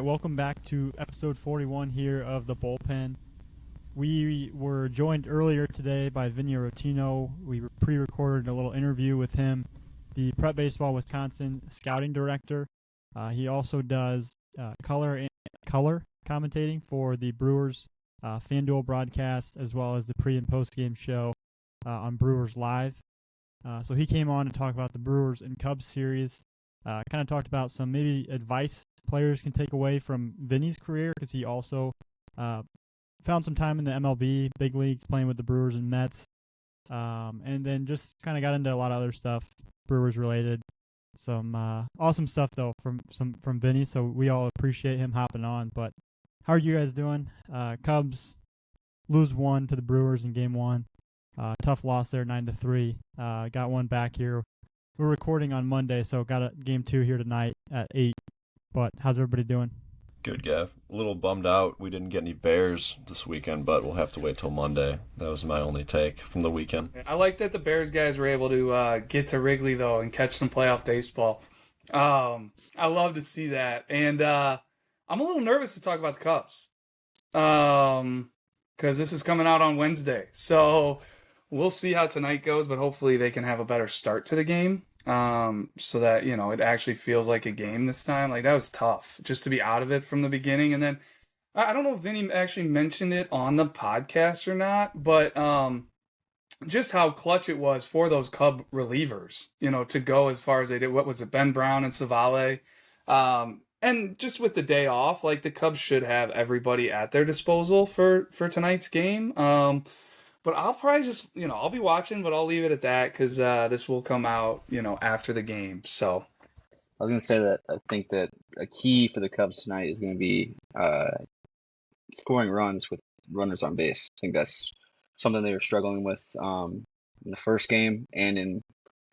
welcome back to episode 41 here of the Bullpen. We were joined earlier today by Vinny Rotino. We pre-recorded a little interview with him, the Prep Baseball Wisconsin scouting director. He also does color commentating for the Brewers FanDuel broadcast, as well as the pre- and post-game show on Brewers Live. So he came on to talk about the Brewers and Cubs series. Kind of talked about some maybe advice players can take away from Vinny's career, because he also found some time in the MLB, big leagues, playing with the Brewers and Mets. And then just kind of got into a lot of other stuff, Brewers related. Some awesome stuff though from Vinny, so we all appreciate him hopping on. But how are you guys doing? Cubs lose 1 to the Brewers in game 1. Tough loss there, 9-3. Got one back here. We're recording on Monday, so got a game 2 here tonight at 8. But how's everybody doing? Good, Gav. A little bummed out we didn't get any Bears this weekend, but we'll have to wait till Monday. That was my only take from the weekend. I like that the Bears guys were able to get to Wrigley, though, and catch some playoff baseball. I love to see that. And I'm a little nervous to talk about the Cubs because this is coming out on Wednesday. So we'll see how tonight goes, but hopefully they can have a better start to the game so that, it actually feels like a game this time. Like, that was tough just to be out of it from the beginning. And then I don't know if Vinny actually mentioned it on the podcast or not, but just how clutch it was for those Cub relievers, to go as far as they did. What was it, Ben Brown and Savale? And just with the day off, like, the Cubs should have everybody at their disposal for tonight's game. But I'll probably just, I'll be watching, but I'll leave it at that because this will come out, after the game. So I was going to say that I think that a key for the Cubs tonight is going to be scoring runs with runners on base. I think that's something they were struggling with in the first game and in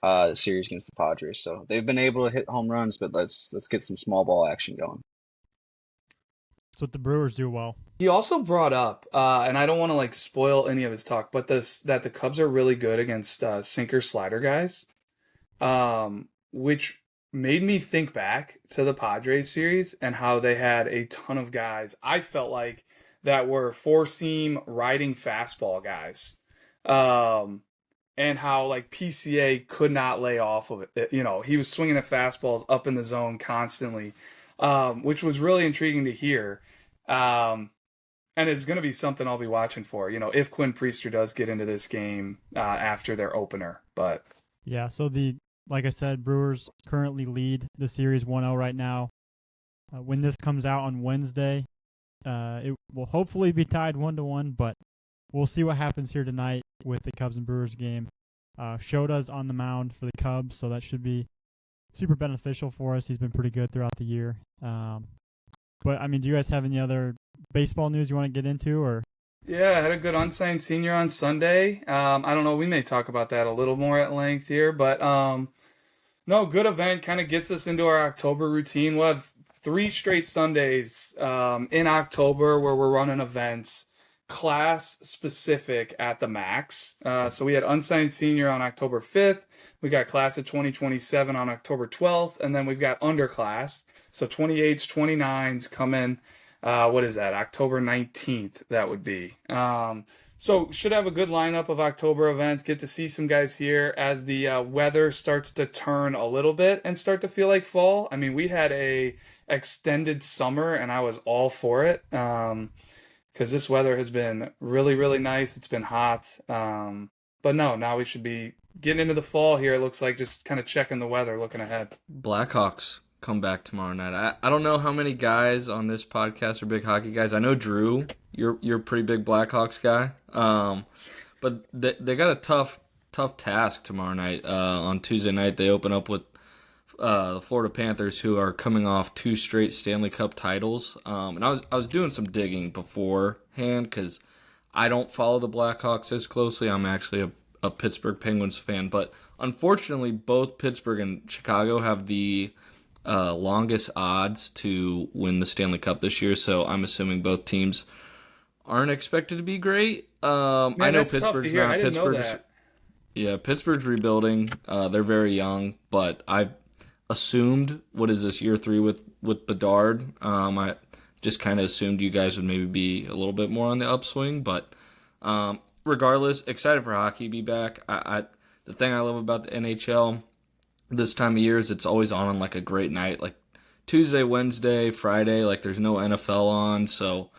the series against the Padres. So they've been able to hit home runs, but let's get some small ball action going. That's what the Brewers do well. He also brought up, and I don't want to spoil any of his talk, but that the Cubs are really good against sinker slider guys, which made me think back to the Padres series and how they had a ton of guys, I felt like, that were four-seam riding fastball guys, and how PCA could not lay off of it. He was swinging at fastballs up in the zone constantly, which was really intriguing to hear. And it's going to be something I'll be watching for, if Quinn Priester does get into this game after their opener. But yeah, so like I said, Brewers currently lead the series 1-0 right now. When this comes out on Wednesday, it will hopefully be tied 1-1, but we'll see what happens here tonight with the Cubs and Brewers game. Shoda's on the mound for the Cubs, so that should be super beneficial for us. He's been pretty good throughout the year. But, do you guys have any other baseball news you want to get into? Or? Yeah, I had a good unsigned senior on Sunday. I don't know, we may talk about that a little more at length here, but no, good event, kind of gets us into our October routine. We'll have 3 straight Sundays in October where we're running events, class-specific at the max. So we had unsigned senior on October 5th. We got class of 2027 on October 12th, and then we've got underclass. So 28s, 29s come in, what is that, October 19th, that would be. So should have a good lineup of October events, get to see some guys here as the weather starts to turn a little bit and start to feel like fall. We had a extended summer, and I was all for it because this weather has been really, really nice. It's been hot. But no, now we should be getting into the fall here. It looks like just kind of checking the weather, looking ahead. Blackhawks come back tomorrow night. I don't know how many guys on this podcast are big hockey guys. I know Drew, you're a pretty big Blackhawks guy. But they got a tough task tomorrow night. On Tuesday night, they open up with the Florida Panthers, who are coming off 2 straight Stanley Cup titles. And I was doing some digging beforehand because I don't follow the Blackhawks as closely. I'm actually a Pittsburgh Penguins fan, but unfortunately, both Pittsburgh and Chicago have the longest odds to win the Stanley Cup this year, so I'm assuming both teams aren't expected to be great. I know Pittsburgh's not. I didn't know that. Yeah, Pittsburgh's rebuilding. They're very young, but assumed, what is this, year 3 with Bedard? I just kind of assumed you guys would maybe be a little bit more on the upswing, but regardless, excited for hockey to be back. The thing I love about the NHL this time of year is it's always on like a great night, like Tuesday, Wednesday, Friday. Like there's no NFL on, so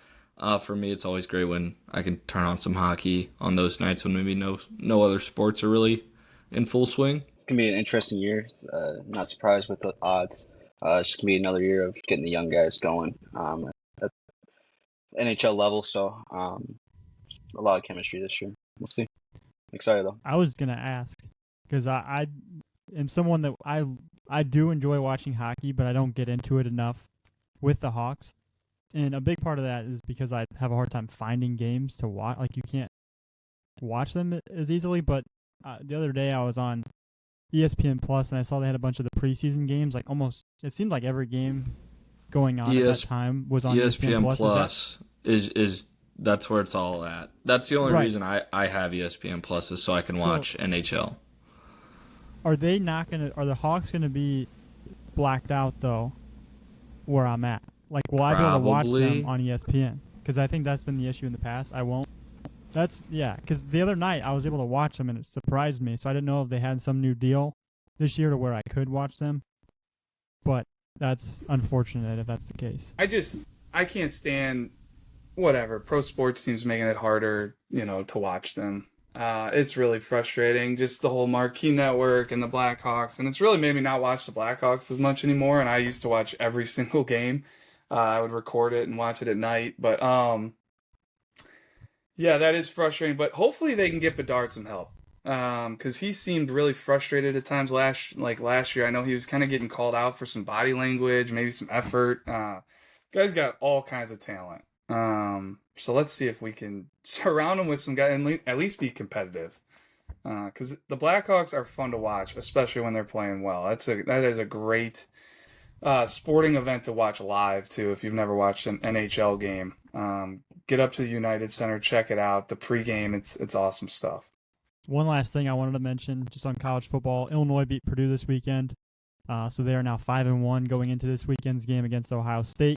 for me it's always great when I can turn on some hockey on those nights when maybe no other sports are really in full swing. It's gonna be an interesting year. Not surprised with the odds. It's just gonna be another year of getting the young guys going at NHL level. So a lot of chemistry this year. We'll see. Excited though. I was gonna ask because I am someone that I do enjoy watching hockey, but I don't get into it enough with the Hawks. And a big part of that is because I have a hard time finding games to watch. Like you can't watch them as easily. But the other day I was on ESPN Plus and I saw they had a bunch of the preseason games. Like almost, it seemed like every game going on at that time was on ESPN Plus. Is that's where it's all at. That's the only reason I have ESPN Plus is so I can watch NHL. Are the Hawks gonna be blacked out though? Where I'm at, like, will I be able to watch them on ESPN? Because I think that's been the issue in the past. I won't. Because the other night I was able to watch them and it surprised me. So I didn't know if they had some new deal this year to where I could watch them. But that's unfortunate if that's the case. I can't stand whatever pro sports teams making it harder, to watch them. It's really frustrating, just the whole marquee network and the Blackhawks, and it's really made me not watch the Blackhawks as much anymore. And I used to watch every single game. I would record it and watch it at night, but yeah, that is frustrating. But hopefully they can get Bedard some help, because he seemed really frustrated at times last year. I know he was kind of getting called out for some body language, maybe some effort. Guy's got all kinds of talent. So let's see if we can surround him with some guys and at least be competitive. Because the Blackhawks are fun to watch, especially when they're playing well. That is a great sporting event to watch live too. If you've never watched an NHL game, get up to the United Center, check it out. The pregame, it's awesome stuff. One last thing I wanted to mention, just on college football, Illinois beat Purdue this weekend, so they are now 5-1 going into this weekend's game against Ohio State,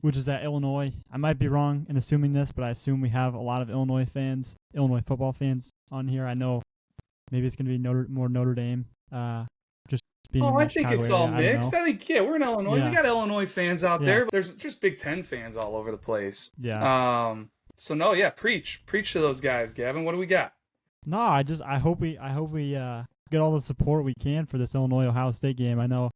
which is at Illinois. I might be wrong in assuming this, but I assume we have a lot of Illinois football fans on here. I know maybe it's going to be more Notre Dame. Just being I think it's all mixed. I think, we're in Illinois. Yeah. We got Illinois fans out there. There's just Big Ten fans all over the place. Yeah. Preach to those guys, Gavin. What do we got? No, I hope we get all the support we can for this Illinois-Ohio State game. I know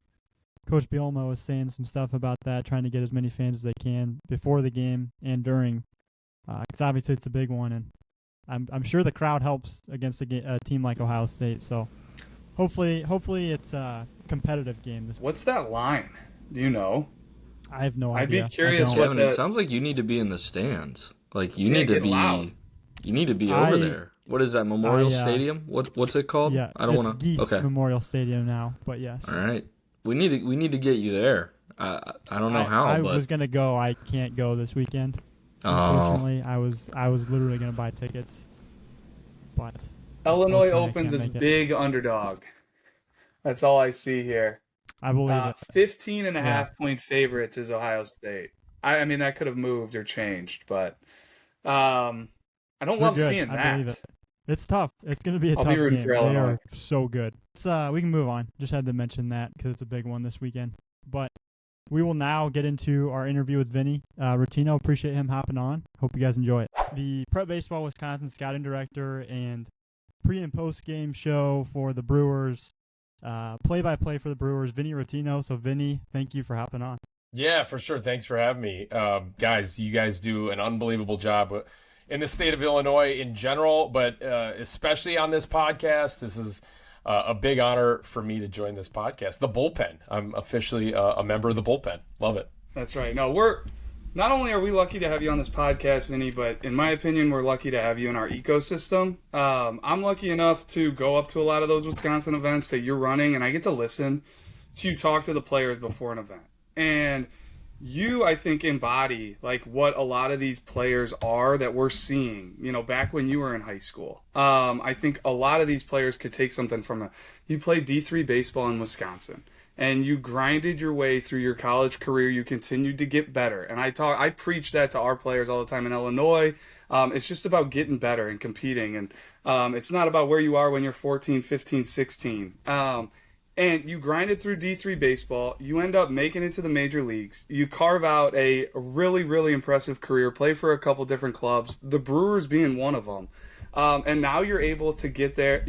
Coach Bielma was saying some stuff about that, trying to get as many fans as they can before the game and during, because obviously it's a big one, and I'm sure the crowd helps against a team like Ohio State. So hopefully it's a competitive game. What's that line? Do you know? I have no idea. I'd be curious. Kevin, it sounds like you need to be in the stands. Like you need to be loud. You need to be over there. What is that, Memorial Stadium? What's it called? Yeah, I don't want to. Geese Memorial Stadium now, but yes. All right. We need to get you there. I don't know how. I but... was gonna go. I can't go this weekend. Unfortunately, I was literally gonna buy tickets, but Illinois opens as big underdog. That's all I see here. I believe it. 15.5 point favorites is Ohio State. I mean that could have moved or changed, but I don't love seeing that. It's tough. It's going to be a tough game. They are so good. We can move on. Just had to mention that because it's a big one this weekend. But we will now get into our interview with Vinny Rotino. Appreciate him hopping on. Hope you guys enjoy it. The Prep Baseball Wisconsin scouting director and pre- and post-game show for the Brewers, play-by-play for the Brewers, Vinny Rotino. So, Vinny, thank you for hopping on. Yeah, for sure. Thanks for having me. Guys, you guys do an unbelievable job in the state of Illinois in general, but especially on this podcast. This is a big honor for me to join this podcast. The Bullpen. I'm officially a member of the Bullpen. Love it. That's right. No, not only are we lucky to have you on this podcast, Vinny, but in my opinion, we're lucky to have you in our ecosystem. I'm lucky enough to go up to a lot of those Wisconsin events that you're running, and I get to listen to you talk to the players before an event. And you, I think, embody like what a lot of these players are that we're seeing, back when you were in high school. I think a lot of these players could take something from you played D3 baseball in Wisconsin. and you grinded your way through your college career. You continued to get better. And I preach that to our players all the time in Illinois. It's just about getting better and competing. And it's not about where you are when you're 14, 15, 16. And you grinded through D3 baseball. You end up making it to the major leagues. You carve out a really, really impressive career, play for a couple different clubs, the Brewers being one of them. And now you're able to get there,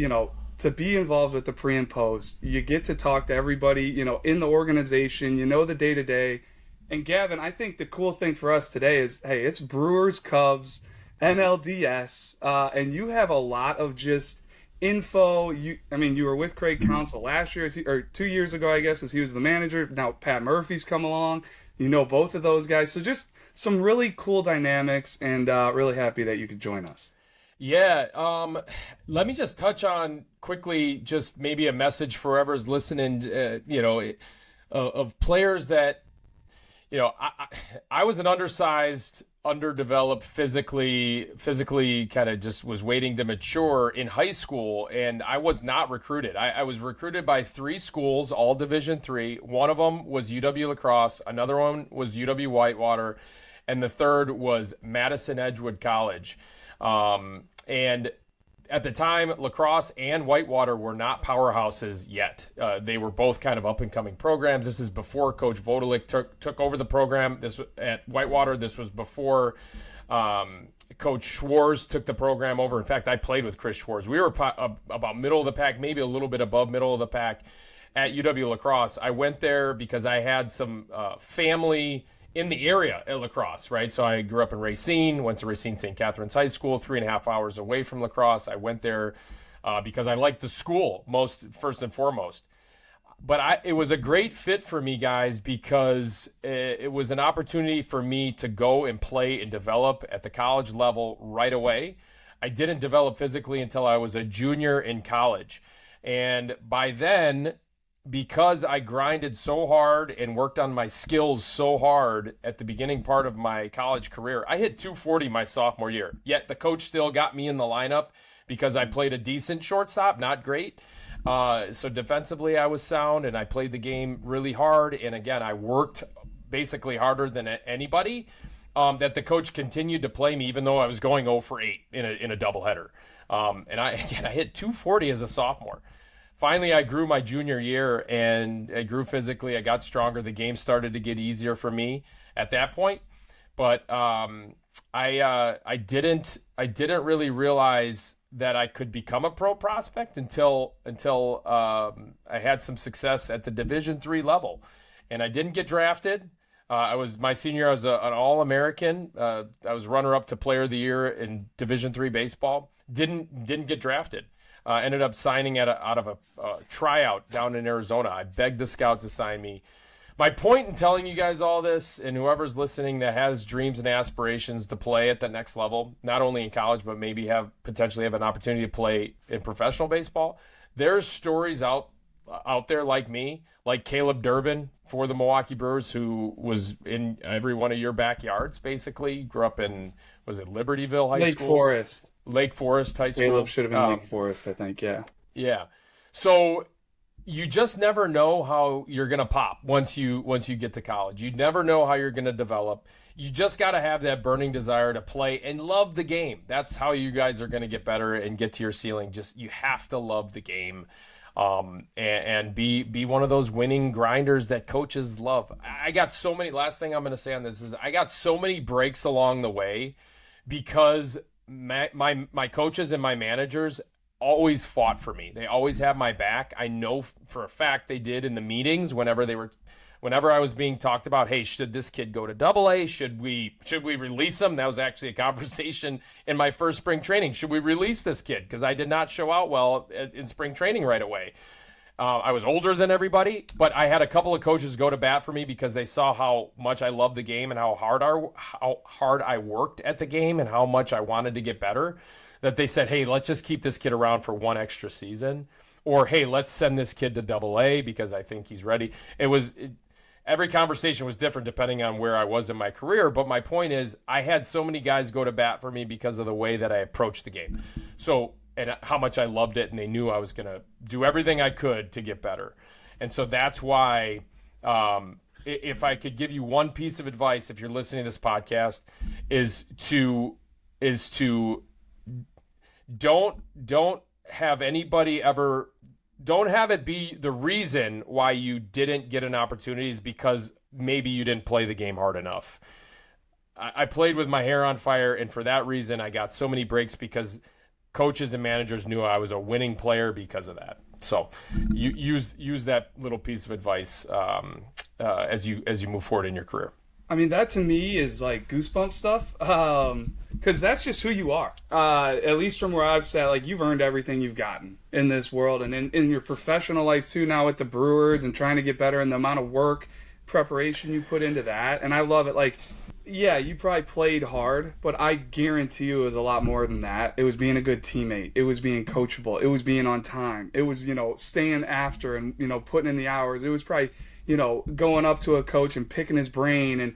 to be involved with the pre and post. You get to talk to everybody, in the organization, the day-to-day. And Gavin, I think the cool thing for us today is, hey, it's Brewers, Cubs, NLDS, and you have a lot of just info. You were with Craig Counsell last year, or 2 years ago, I guess, as he was the manager. Now Pat Murphy's come along. Both of those guys. So just some really cool dynamics, and really happy that you could join us. Yeah, let me just touch on quickly, just maybe a message for whoever's listening, of players that, I was an undersized, underdeveloped, physically kind of just was waiting to mature in high school, and I was not recruited. I was recruited by 3 schools, all Division III. One of them was UW La Crosse, another one was UW Whitewater, and the third was Madison Edgewood College. And at the time, La Crosse and Whitewater were not powerhouses yet. They were both kind of up-and-coming programs. This is before Coach Vodalik took over the program. This at Whitewater. This was before Coach Schwarz took the program over. In fact, I played with Chris Schwarz. We were about middle of the pack, maybe a little bit above middle of the pack at UW La Crosse. I went there because I had some family in the area at La Crosse, right? So I grew up in Racine, went to Racine St. Catherine's High School, 3.5 hours away from La Crosse. I went there because I liked the school first and foremost. But it was a great fit for me, guys, because it was an opportunity for me to go and play and develop at the college level right away. I didn't develop physically until I was a junior in college. And by then, because I grinded so hard and worked on my skills so hard at the beginning part of my college career, I hit 240 my sophomore year. Yet the coach still got me in the lineup because I played a decent shortstop, not great. So defensively I was sound, and I played the game really hard. And again, I worked basically harder than anybody. That the coach continued to play me even though I was going 0 for 8 in a doubleheader. And I hit 240 as a sophomore. Finally, I grew my junior year, and I grew physically. I got stronger. The game started to get easier for me at that point. But I didn't really realize that I could become a pro prospect until I had some success at the Division III level, and I didn't get drafted. My senior year, I was an All-American. I was runner-up to Player of the Year in Division III baseball. Didn't get drafted. Ended up signing out of a tryout down in Arizona. I begged the scout to sign me. My point in telling you guys all this, and whoever's listening that has dreams and aspirations to play at the next level, not only in college, but maybe potentially have an opportunity to play in professional baseball, there's stories out there like me, like Caleb Durbin for the Milwaukee Brewers, who was in every one of your backyards, basically. Grew up in, was it Libertyville High School? Lake Forest High School. Caleb should have been Lake Forest, I think, yeah. Yeah. So you just never know how you're going to pop once you get to college. You never know how you're going to develop. You just got to have that burning desire to play and love the game. That's how you guys are going to get better and get to your ceiling. Just, you have to love the game. And be one of those winning grinders that coaches love. I got so many, last thing I'm going to say on this is I got so many breaks along the way because my coaches and my managers always fought for me. They always have my back. I know for a fact they did in the meetings whenever I was being talked about, hey, should this kid go to AA? Should we release him? That was actually a conversation in my first spring training. Should we release this kid? Because I did not show out well in spring training right away. I was older than everybody, but I had a couple of coaches go to bat for me because they saw how much I loved the game and how hard I worked at the game and how much I wanted to get better, that they said, hey, let's just keep this kid around for one extra season. Or, hey, let's send this kid to AA because I think he's ready. Every conversation was different depending on where I was in my career. But my point is I had so many guys go to bat for me because of the way that I approached the game. So, and how much I loved it, and they knew I was going to do everything I could to get better. And so that's why, if I could give you one piece of advice, if you're listening to this podcast, is to don't have anybody ever, don't have it be the reason why you didn't get an opportunity is because maybe you didn't play the game hard enough. I played with my hair on fire, and for that reason, I got so many breaks because coaches and managers knew I was a winning player because of that. So you use that little piece of advice as you move forward in your career. I mean, that to me is like goosebump stuff, because that's just who you are. At least from where I've sat, like, you've earned everything you've gotten in this world, and in your professional life too. Now with the Brewers and trying to get better, and the amount of work, preparation you put into that, and I love it. Like, yeah, you probably played hard, but I guarantee you it was a lot more than that. It was being a good teammate. It was being coachable. It was being on time. It was, staying after and, putting in the hours. It was probably, going up to a coach and picking his brain and,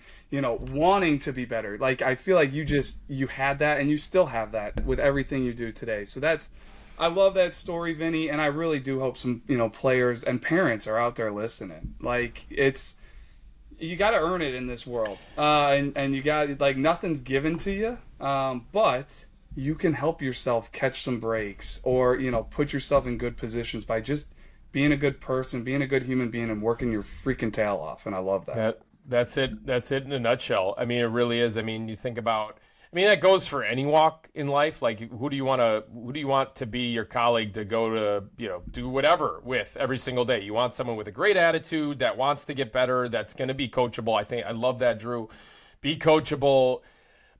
wanting to be better. Like, I feel like you had that, and you still have that with everything you do today. So I love that story, Vinny, and I really do hope some, players and parents are out there listening. Like, you got to earn it in this world, and you got, like, nothing's given to you, but you can help yourself catch some breaks or put yourself in good positions by just being a good person, being a good human being, and working your freaking tail off. And I love that. That's it in a nutshell. I mean, it really is. I mean, you think about, that goes for any walk in life. Like, who do you want to be your colleague to go to, do whatever with every single day? You want someone with a great attitude that wants to get better, that's going to be coachable. I love that, Drew. Be coachable,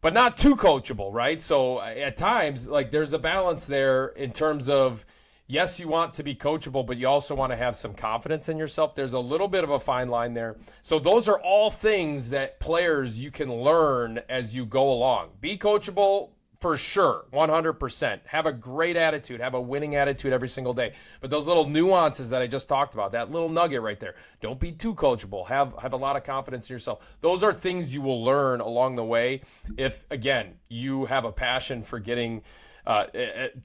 but not too coachable, right? So at times, like, there's a balance there in terms of, yes, you want to be coachable, but you also want to have some confidence in yourself. There's a little bit of a fine line there. So those are all things that players you can learn as you go along. Be coachable for sure, 100%. Have a great attitude. Have a winning attitude every single day. But those little nuances that I just talked about, that little nugget right there, don't be too coachable. Have a lot of confidence in yourself. Those are things you will learn along the way if, again, you have a passion for getting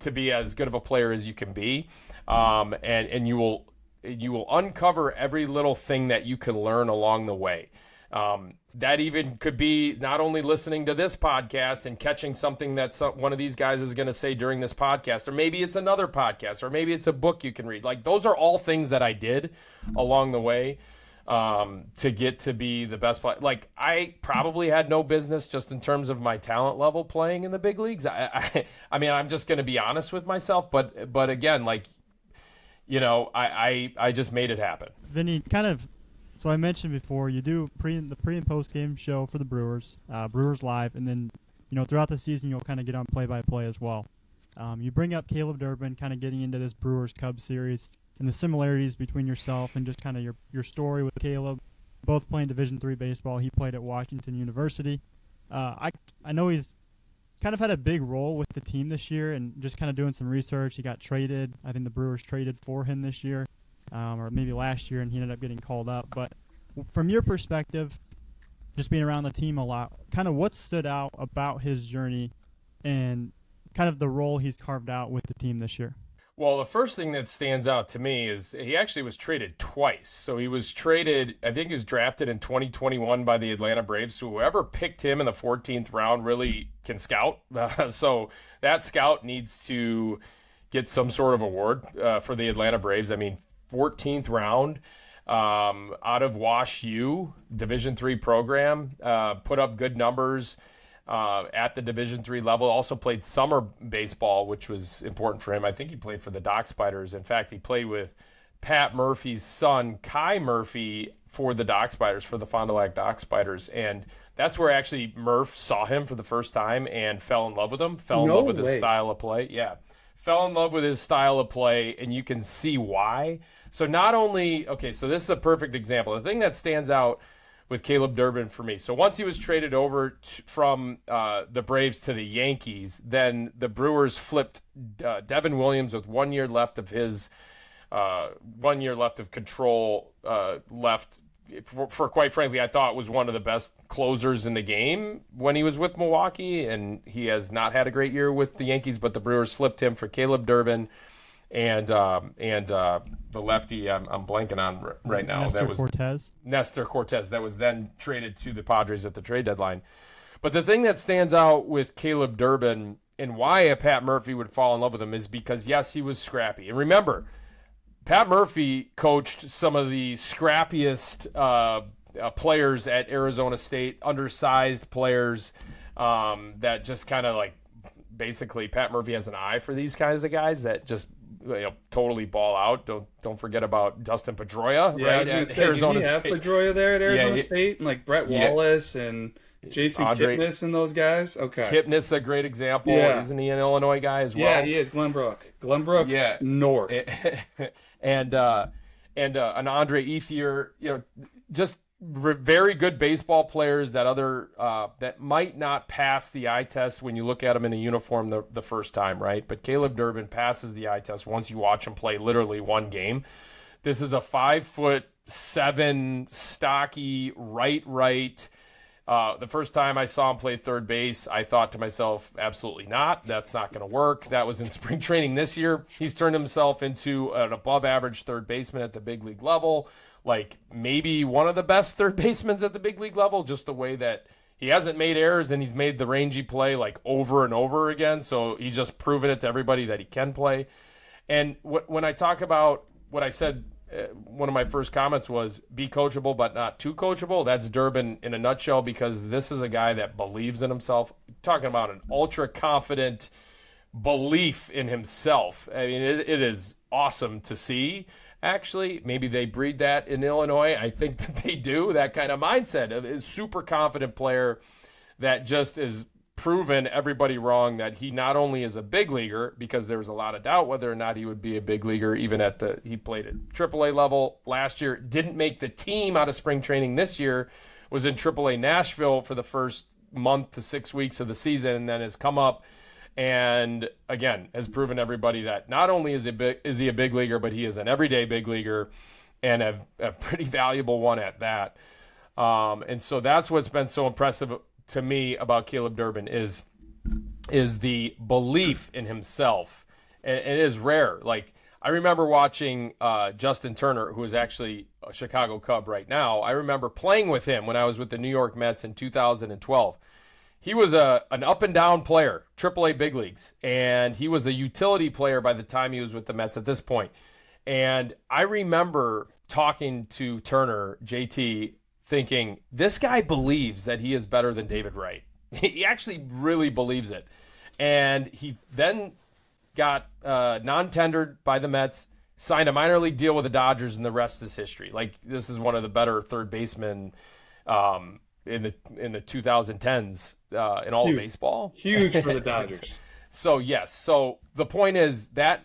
to be as good of a player as you can be, and you will uncover every little thing that you can learn along the way. That even could be not only listening to this podcast and catching something that one of these guys is going to say during this podcast, or maybe it's another podcast, or maybe it's a book you can read. Like, those are all things that I did along the way to get to be the best player. Like, I probably had no business, just in terms of my talent level, playing in the big leagues. I mean, I'm just going to be honest with myself, but again, like, I just made it happen. Vinny, so I mentioned before, you do the pre and post game show for the Brewers, Brewers Live, and then, throughout the season you'll kind of get on play-by-play as well. You bring up Caleb Durbin, kind of getting into this Brewers-Cubs series, and the similarities between yourself and just kind of your story with Caleb, both playing Division III baseball. He played at Washington University. I know he's kind of had a big role with the team this year, and just kind of doing some research. He got traded. I think the Brewers traded for him this year, or maybe last year, and he ended up getting called up. But from your perspective, just being around the team a lot, kind of what stood out about his journey and kind of the role he's carved out with the team this year? Well, the first thing that stands out to me is he actually was traded twice. So he was traded, I think he was drafted in 2021 by the Atlanta Braves. So whoever picked him in the 14th round really can scout. So that scout needs to get some sort of award for the Atlanta Braves. I mean, 14th round out of Wash U, Division III program, put up good numbers at the Division III level. Also played summer baseball, which was important for him. I think he played for the Dock Spiders. In fact, he played with Pat Murphy's son, Kai Murphy, for the Dock Spiders, for the Fond du Lac Dock Spiders. And that's where actually Murph saw him for the first time and fell in love with him, fell in love with his style of play. Yeah, fell in love with his style of play, and you can see why. So not only, okay, so this is a perfect example. The thing that stands out with Caleb Durbin for me. So once he was traded over from the Braves to the Yankees, then the Brewers flipped Devin Williams with 1 year left of his 1 year left of control left. For quite frankly, I thought was one of the best closers in the game when he was with Milwaukee, and he has not had a great year with the Yankees, but the Brewers flipped him for Caleb Durbin. the lefty I'm blanking on right now. Nestor That was Cortez. Nestor Cortez. That was then traded to the Padres at the trade deadline. But the thing that stands out with Caleb Durbin and why a Pat Murphy would fall in love with him is because, yes, he was scrappy. And remember, Pat Murphy coached some of the scrappiest players at Arizona State, undersized players that just kind of like, basically Pat Murphy has an eye for these kinds of guys that just totally ball out. Don't forget about Dustin Pedroia, Yeah, right? I was At gonna say, Arizona did he have State. Pedroia there at Arizona Yeah, State, and like Brett Yeah. Wallace and Jason Andre- Kipnis and those guys? Okay. Kipnis, a great example. Yeah. Isn't he an Illinois guy as well? Yeah, he is. Glenbrook Yeah. North. and an Andre Ethier, just very good baseball players that might not pass the eye test when you look at them in a uniform the first time, right? But Caleb Durbin passes the eye test once you watch him play literally one game. This is a 5'7" stocky right. The first time I saw him play third base, I thought to myself, absolutely not. That's not going to work. That was in spring training this year. He's turned himself into an above-average third baseman at the big league level, like maybe one of the best third basemen at the big league level, just the way that he hasn't made errors and he's made the rangy play like over and over again. So he's just proven it to everybody that he can play. And when I talk about what I said, one of my first comments was be coachable but not too coachable. That's Durbin in a nutshell, because this is a guy that believes in himself. Talking about an ultra confident belief in himself. I mean, it is awesome to see. Actually, maybe they breed that in Illinois. I think that they do, that kind of mindset of a super confident player that just is proven everybody wrong, that he not only is a big leaguer, because there was a lot of doubt whether or not he would be a big leaguer, even he played at AAA level last year, didn't make the team out of spring training this year, was in AAA Nashville for the first month to 6 weeks of the season, and then has come up and again has proven everybody that not only is he a big leaguer, but he is an everyday big leaguer, and a pretty valuable one at that. And so that's what's been so impressive to me about Caleb Durbin is the belief in himself. And it is rare. Like, I remember watching Justin Turner, who is actually a Chicago Cub right now. I remember playing with him when I was with the New York Mets in 2012. He was an up and down player, AAA big leagues, and he was a utility player by the time he was with the Mets at this point. And I remember talking to Turner, JT, thinking, this guy believes that he is better than David Wright. He actually really believes it. And he then got non-tendered by the Mets, signed a minor league deal with the Dodgers, and the rest is history. Like, this is one of the better third basemen in the 2010s in all of baseball. Huge for the Dodgers. So yes. So the point is that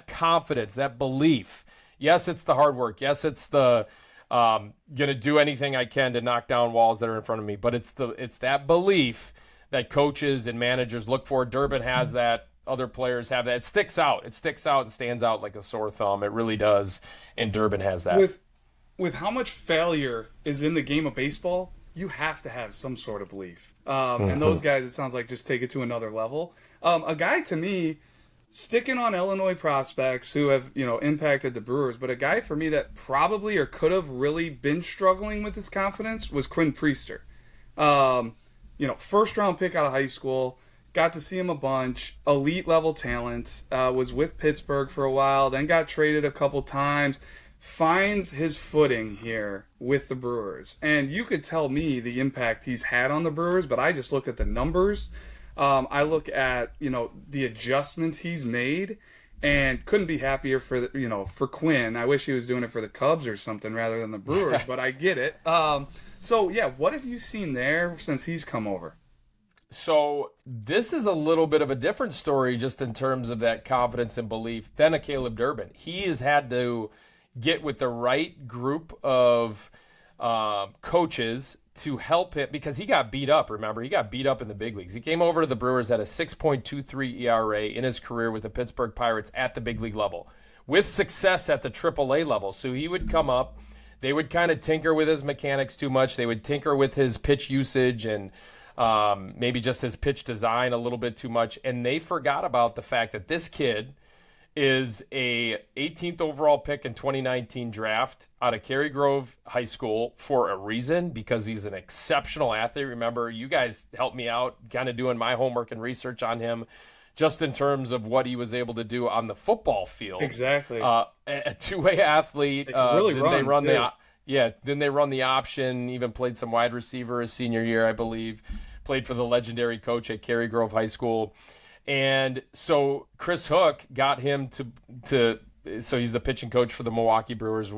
confidence, that belief. Yes, it's the hard work. Yes, it's the gonna do anything I can to knock down walls that are in front of me. But it's that belief that coaches and managers look for. Durbin has that. Other players have that. It sticks out. It sticks out and stands out like a sore thumb. It really does. And Durbin has that. With how much failure is in the game of baseball, you have to have some sort of belief. And those guys, it sounds like, just take it to another level. A guy, to me, sticking on Illinois prospects who have, impacted the Brewers, but a guy for me that probably or could have really been struggling with his confidence was Quinn Priester. First round pick out of high school, got to see him a bunch, elite level talent, was with Pittsburgh for a while, then got traded a couple times, finds his footing here with the Brewers. And you could tell me the impact he's had on the Brewers, but I just look at the numbers. I look at, the adjustments he's made, and couldn't be happier for for Quinn. I wish he was doing it for the Cubs or something rather than the Brewers, but I get it. What have you seen there since he's come over? So this is a little bit of a different story just in terms of that confidence and belief than a Caleb Durbin. He has had to get with the right group of coaches to help him, because he got beat up. Remember, he got beat up in the big leagues. He came over to the Brewers at a 6.23 ERA in his career with the Pittsburgh Pirates at the big league level, with success at the AAA level. So he would come up. They would kind of tinker with his mechanics too much. They would tinker with his pitch usage and maybe just his pitch design a little bit too much. And they forgot about the fact that this kid is a 18th overall pick in 2019 draft out of Cary Grove High School for a reason, because he's an exceptional athlete. Remember, you guys helped me out kind of doing my homework and research on him just in terms of what he was able to do on the football field. Exactly. A two-way athlete. They can really run, too. Then they run the option, even played some wide receiver his senior year, I believe. Played for the legendary coach at Cary Grove High School. And so Chris Hook got him to so he's the pitching coach for the Milwaukee Brewers,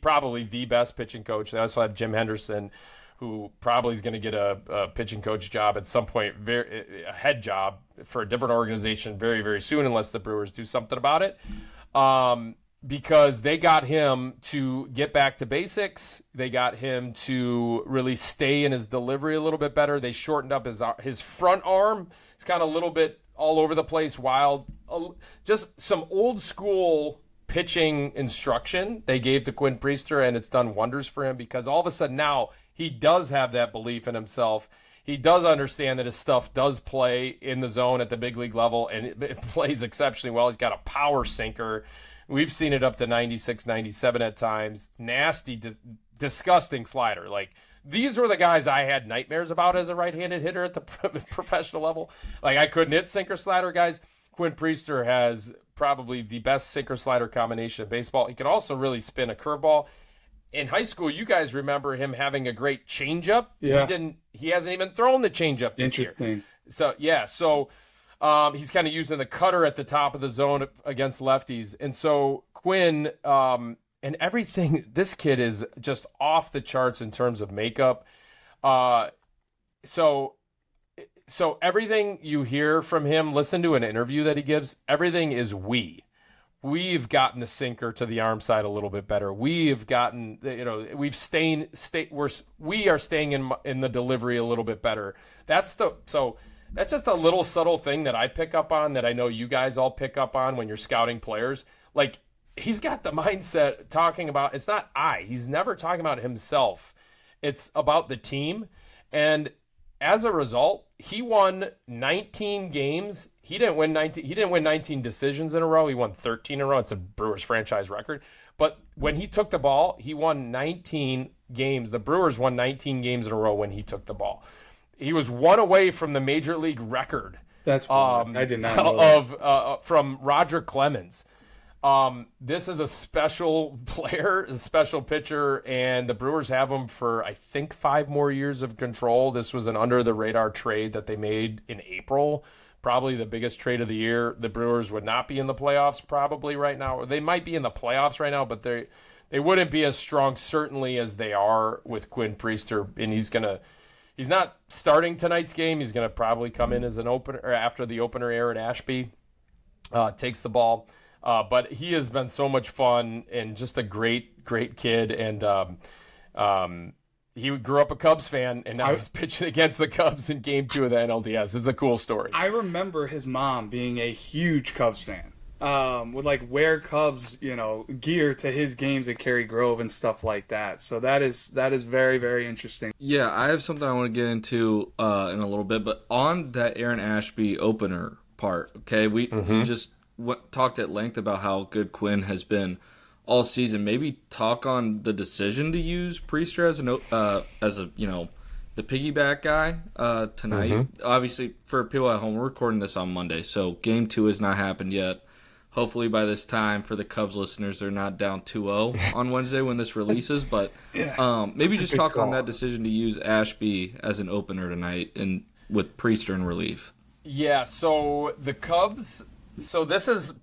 probably the best pitching coach. They also have Jim Henderson, who probably is going to get a pitching coach job at some point, a head job for a different organization very, very soon, unless the Brewers do something about it. Because they got him to get back to basics. They got him to really stay in his delivery a little bit better. They shortened up his front arm. It's kind of a little bit all over the place, wild. Just some old school pitching instruction they gave to Quinn Priester, and it's done wonders for him, because all of a sudden now he does have that belief in himself. He does understand that his stuff does play in the zone at the big league level, and it plays exceptionally well. He's got a power sinker. We've seen it up to 96, 97 at times. Nasty, disgusting slider. Like, these were the guys I had nightmares about as a right-handed hitter at the professional level. Like, I couldn't hit sinker-slider guys. Quinn Priester has probably the best sinker-slider combination in baseball. He can also really spin a curveball. In high school, you guys remember him having a great changeup. Yeah. He hasn't even thrown the changeup this year. So he's kind of using the cutter at the top of the zone against lefties. And so Quinn, and everything, this kid is just off the charts in terms of makeup. So everything you hear from him, listen to an interview that he gives, everything is we've gotten the sinker to the arm side a little bit better. We've gotten, we are staying in the delivery a little bit better. That's just a little subtle thing that I pick up on, that I know you guys all pick up on when you're scouting players. Like, he's got the mindset talking about, he's never talking about himself. It's about the team. And as a result, he won 19 games. He didn't win 19 decisions in a row. He won 13 in a row. It's a Brewers franchise record. But when he took the ball, he won 19 games. The Brewers won 19 games in a row when he took the ball. He was one away from the major league record. That's I did not know from Roger Clemens. This is a special player, a special pitcher, and the Brewers have him for, I think, 5 more years of control. This was an under-the-radar trade that they made in April, probably the biggest trade of the year. The Brewers would not be in the playoffs probably right now. Or they might be in the playoffs right now, but they wouldn't be as strong, certainly, as they are with Quinn Priester. And he's not starting tonight's game. He's going to probably come in as an opener, or after the opener air at Ashby. Takes the ball. But he has been so much fun and just a great, great kid. And he grew up a Cubs fan, and now he's pitching against the Cubs in Game 2 of the NLDS. It's a cool story. I remember his mom being a huge Cubs fan. Would wear Cubs, gear to his games at Cary Grove and stuff like that. So that is very, very interesting. Yeah, I have something I want to get into in a little bit, but on that Aaron Ashby opener part, okay, we just talked at length about how good Quinn has been all season. Maybe talk on the decision to use Priester as the piggyback guy tonight. Obviously, for people at home, we're recording this on Monday, so Game 2 has not happened yet. Hopefully by this time, for the Cubs listeners, they're not down 2-0 on Wednesday when this releases. But maybe just talk on that decision to use Ashby as an opener tonight and with Priester in relief. Yeah, so the Cubs. So this is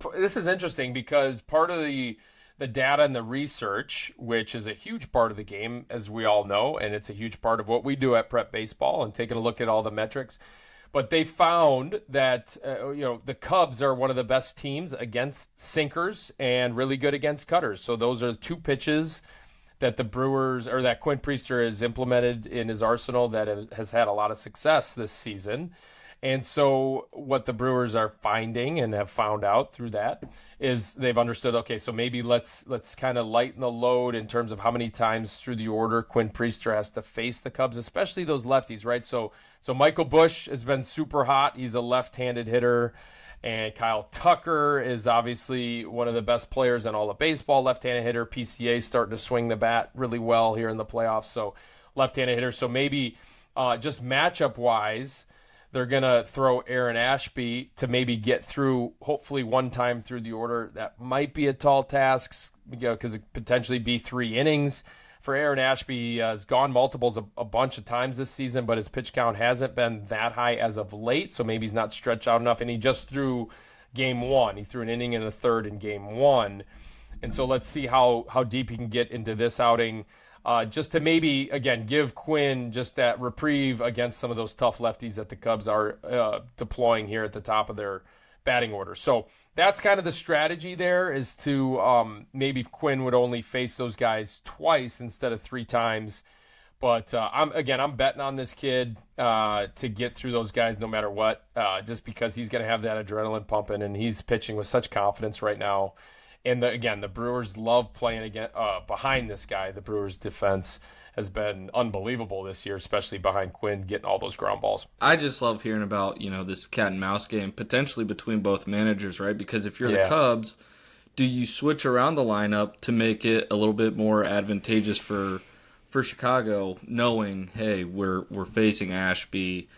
interesting, because part of the data and the research, which is a huge part of the game, as we all know, and it's a huge part of what we do at Prep Baseball and taking a look at all the metrics. But they found that the Cubs are one of the best teams against sinkers and really good against cutters. So those are 2 pitches that the Brewers, or that Quinn Priester has implemented in his arsenal that has had a lot of success this season. And so what the Brewers are finding and have found out through that is they've understood, okay, so maybe let's kind of lighten the load in terms of how many times through the order Quinn Priester has to face the Cubs, especially those lefties, right? So Michael Busch has been super hot. He's a left-handed hitter. And Kyle Tucker is obviously one of the best players in all of baseball, left-handed hitter. PCA starting to swing the bat really well here in the playoffs, so left-handed hitter. So maybe just matchup-wise, they're going to throw Aaron Ashby to maybe get through, hopefully one time through the order. That might be a tall task, because it could potentially be 3 innings. For Aaron Ashby, he has gone multiples a bunch of times this season, but his pitch count hasn't been that high as of late, so maybe he's not stretched out enough. And he just threw game 1. He threw an inning and a third in game 1. And so let's see how deep he can get into this outing, just to maybe, again, give Quinn just that reprieve against some of those tough lefties that the Cubs are deploying here at the top of their batting order. So that's kind of the strategy there, is to maybe Quinn would only face those guys twice instead of 3 times. But I'm betting on this kid to get through those guys no matter what, just because he's going to have that adrenaline pumping, and he's pitching with such confidence right now. And the Brewers love playing behind this guy. The Brewers' defense has been unbelievable this year, especially behind Quinn getting all those ground balls. I just love hearing about, this cat and mouse game potentially between both managers, right? Because if you're the Cubs, do you switch around the lineup to make it a little bit more advantageous for Chicago, knowing, hey, we're facing Ashby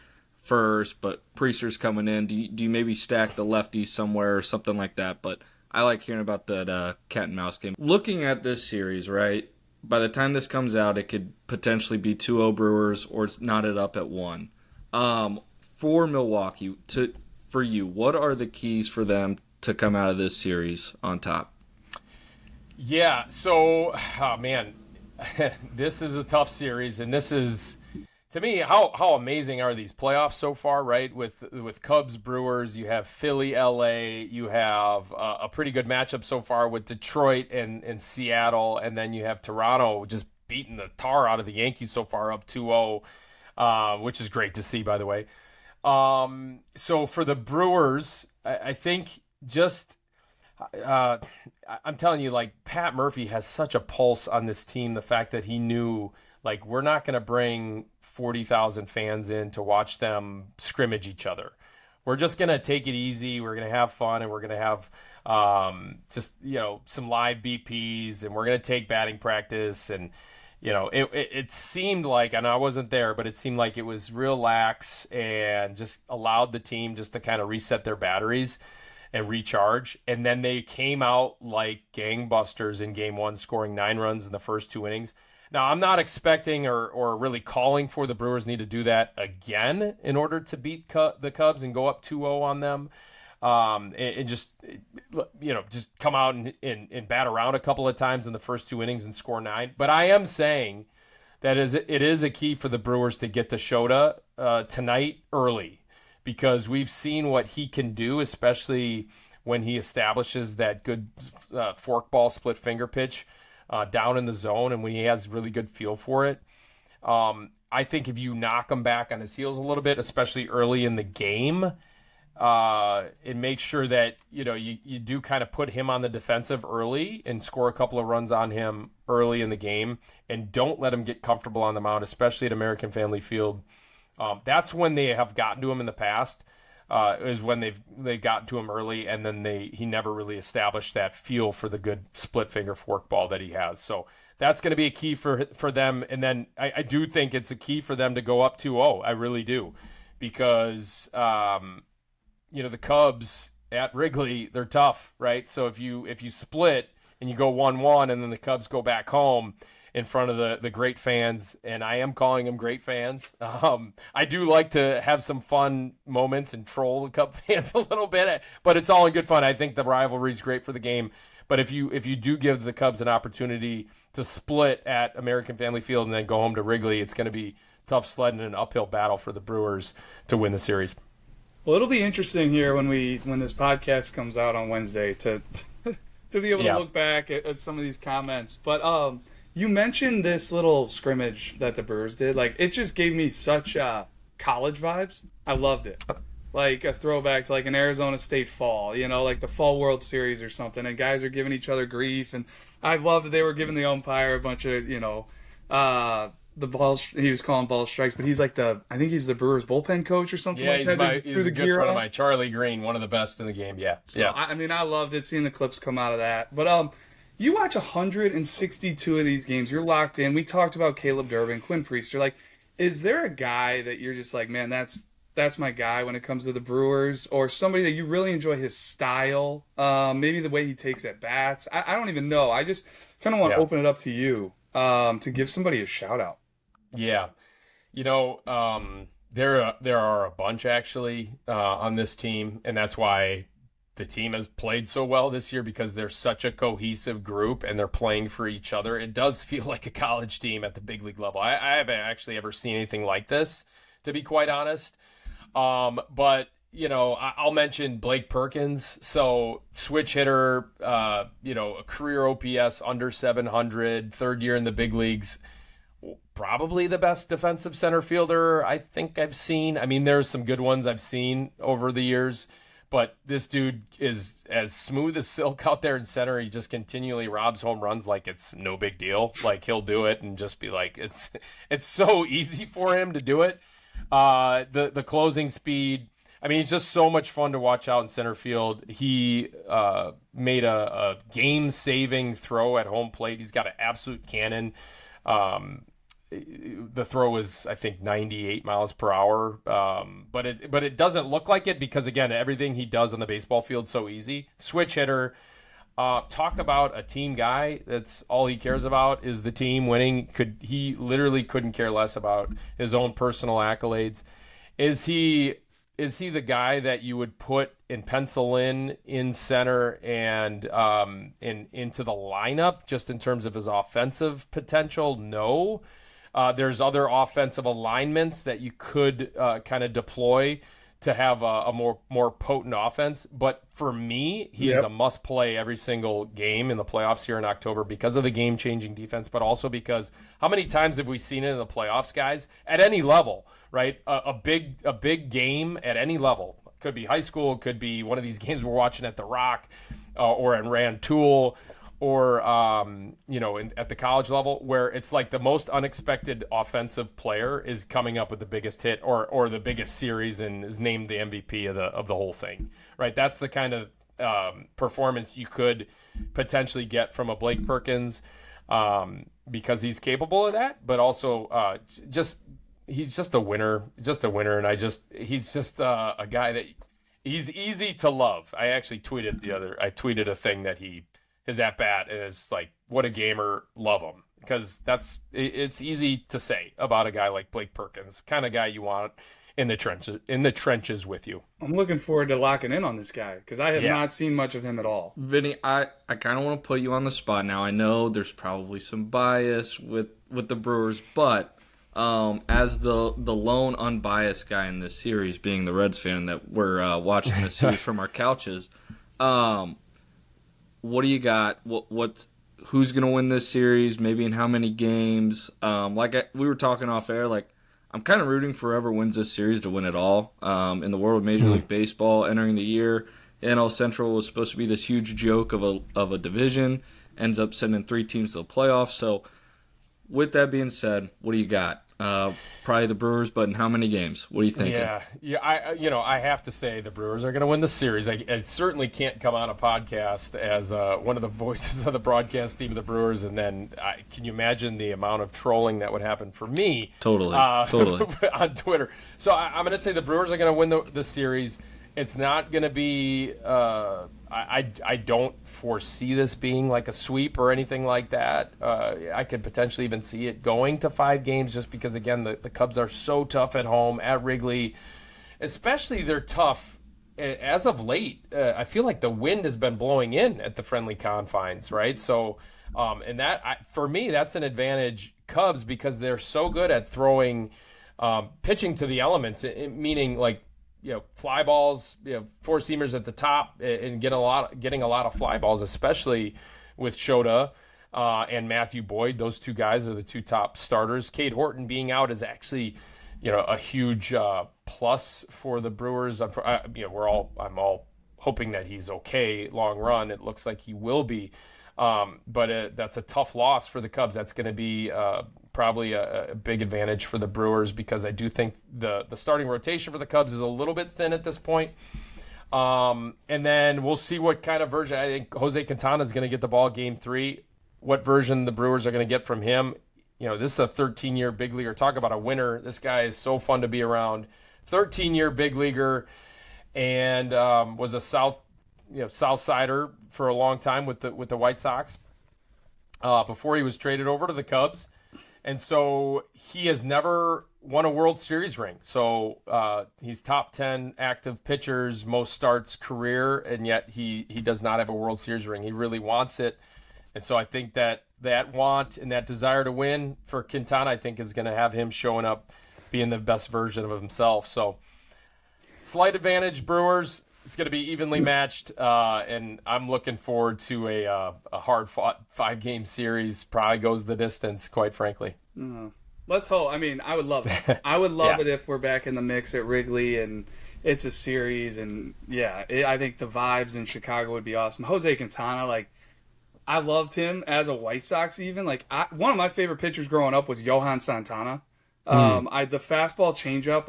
first, but Priester's coming in? Do you maybe stack the lefties somewhere or something like that? But I like hearing about that cat and mouse game. Looking at this series, right? By the time this comes out, it could potentially be 2-0 Brewers, or it's knotted up at 1. For Milwaukee, for you, what are the keys for them to come out of this series on top? Yeah, so, man, this is a tough series, and this is, to me, how amazing are these playoffs so far, right? With Cubs, Brewers, you have Philly, LA, you have a pretty good matchup so far with Detroit and Seattle, and then you have Toronto just beating the tar out of the Yankees so far, up 2-0, which is great to see, by the way. So for the Brewers, I think just I'm telling you, like, Pat Murphy has such a pulse on this team. The fact that he knew, like, we're not going to bring 40,000 fans in to watch them scrimmage each other. We're just going to take it easy. We're going to have fun, and we're going to have some live BPs, and we're going to take batting practice. And, it seemed like, and I wasn't there, but it seemed like it was real lax and just allowed the team just to kind of reset their batteries and recharge. And then they came out like gangbusters in game 1, scoring 9 runs in the first 2 innings. Now, I'm not expecting or really calling for the Brewers need to do that again in order to beat the Cubs and go up 2-0 on them. And just come out and bat around a couple of times in the first 2 innings and score 9. But I am saying that it is a key for the Brewers to get to Shota tonight early, because we've seen what he can do, especially when he establishes that good forkball split finger pitch down in the zone, and when he has really good feel for it. I think if you knock him back on his heels a little bit, especially early in the game, and make sure that you do kind of put him on the defensive early and score a couple of runs on him early in the game, and don't let him get comfortable on the mound, especially at American Family Field. That's when they have gotten to him in the past, is when they've gotten to him early, and then he never really established that feel for the good split finger forkball that he has. So that's going to be a key for them. And then I do think it's a key for them to go up 2-0. I really do, because the Cubs at Wrigley, they're tough, right? So if you split and you go 1-1, and then the Cubs go back home in front of the great fans, and I am calling them great fans. I do like to have some fun moments and troll the Cub fans a little bit, but it's all in good fun. I think the rivalry is great for the game. But if you do give the Cubs an opportunity to split at American Family Field and then go home to Wrigley, it's going to be tough sledding and an uphill battle for the Brewers to win the series. Well, it'll be interesting here when this podcast comes out on Wednesday to be able to look back at some of these comments. But you mentioned this little scrimmage that the Brewers did. Like, it just gave me such college vibes. I loved it. Like a throwback to like an Arizona State fall, like the Fall World Series or something. And guys are giving each other grief. And I loved that they were giving the umpire a bunch of, the balls. He was calling ball strikes, but he's like I think he's the Brewers bullpen coach or something. Yeah, like that. he's a good friend of mine, Charlie Green, one of the best in the game. Yeah, So, yeah. I mean, I loved it seeing the clips come out of that. But you watch 162 of these games, you're locked in. We talked about Caleb Durbin, Quinn Priester. Like, is there a guy that you're just like, man, that's my guy when it comes to the Brewers, or somebody that you really enjoy his style, maybe the way he takes at bats? I don't even know. I just kind of want to open it up to you to give somebody a shout out. Yeah, there are a bunch actually on this team, and that's why the team has played so well this year, because they're such a cohesive group and they're playing for each other. It does feel like a college team at the big league level. I haven't actually ever seen anything like this, to be quite honest. But I'll mention Blake Perkins. So switch hitter, a career OPS under 700, third year in the big leagues. Probably the best defensive center fielder I think I've seen. I mean, there's some good ones I've seen over the years, but this dude is as smooth as silk out there in center. He just continually robs home runs like it's no big deal. Like, he'll do it and just be like, it's so easy for him to do it. The closing speed. I mean, he's just so much fun to watch out in center field. He made a game-saving throw at home plate. He's got an absolute cannon. The throw was, I think, 98 miles per hour. But it doesn't look like it because, again, everything he does on the baseball field is so easy. Switch hitter. Talk about a team guy. That's all he cares about is the team winning. He literally couldn't care less about his own personal accolades. Is he the guy that you would put and pencil in center and into the lineup just in terms of his offensive potential? No. There's other offensive alignments that you could kind of deploy to have a more potent offense. But for me, he is a must play every single game in the playoffs here in October because of the game changing defense, but also because how many times have we seen it in the playoffs, guys, at any level, right? A big game at any level. Could be high school, could be one of these games we're watching at the Rock or in Rantoul, or at the college level, where it's like the most unexpected offensive player is coming up with the biggest hit or the biggest series and is named the MVP of the whole thing, right? That's the kind of performance you could potentially get from a Blake Perkins because he's capable of that, but also he's just a winner, and he's just a guy that he's easy to love. I actually tweeted a thing that his at bat is like, what a gamer, love him, because it's easy to say about a guy like Blake Perkins, kind of guy you want in the trenches with you. I'm looking forward to locking in on this guy because I have not seen much of him at all. Vinny, I kind of want to put you on the spot now. I know there's probably some bias with the Brewers, but as the lone unbiased guy in this series, being the Reds fan that we're watching this series from our couches, what do you got? Who's going to win this series? Maybe in how many games? We were talking off air, like, I'm kind of rooting for whoever wins this series to win it all. In the world of Major League Baseball entering the year, NL Central was supposed to be this huge joke of a division, ends up sending 3 teams to the playoffs. So with that being said, what do you got? Probably the Brewers, but in how many games? What are you thinking? Yeah. I have to say the Brewers are going to win the series. I certainly can't come on a podcast as one of the voices of the broadcast team of the Brewers, and then can you imagine the amount of trolling that would happen for me? Totally. On Twitter. So I'm going to say the Brewers are going to win the series. It's not going to be. I don't foresee this being like a sweep or anything like that. I could potentially even see it going to 5 games just because, again, the Cubs are so tough at home at Wrigley. Especially they're tough as of late. I feel like the wind has been blowing in at the friendly confines, right? So, and that for me, that's an advantage Cubs because they're so good at throwing, pitching to the elements, meaning like, fly balls, 4-seamers at the top, and getting a lot of fly balls, especially with Shota and Matthew Boyd. Those 2 guys are the 2 top starters. Cade Horton being out is actually, a huge plus for the Brewers. I'm all hoping that he's okay long run. It looks like he will be, but that's a tough loss for the Cubs. That's going to be probably a big advantage for the Brewers because I do think the starting rotation for the Cubs is a little bit thin at this point. And then we'll see what kind of version. I think Jose Quintana is going to get the ball game 3. What version the Brewers are going to get from him. This is a 13-year big leaguer. Talk about a winner. This guy is so fun to be around. 13-year big leaguer and was a South Sider for a long time with the White Sox before he was traded over to the Cubs. And so he has never won a World Series ring. So he's top 10 active pitchers, most starts career, and yet he does not have a World Series ring. He really wants it. And so I think that want and that desire to win for Quintana, I think, is going to have him showing up being the best version of himself. So slight advantage, Brewers. It's going to be evenly matched, and I'm looking forward to a hard-fought 5-game series. Probably goes the distance, quite frankly. Let's hope. I mean, I would love it. I would love it if we're back in the mix at Wrigley and it's a series. And, I think the vibes in Chicago would be awesome. Jose Quintana, I loved him as a White Sox even. One of my favorite pitchers growing up was Johan Santana. The fastball changeup,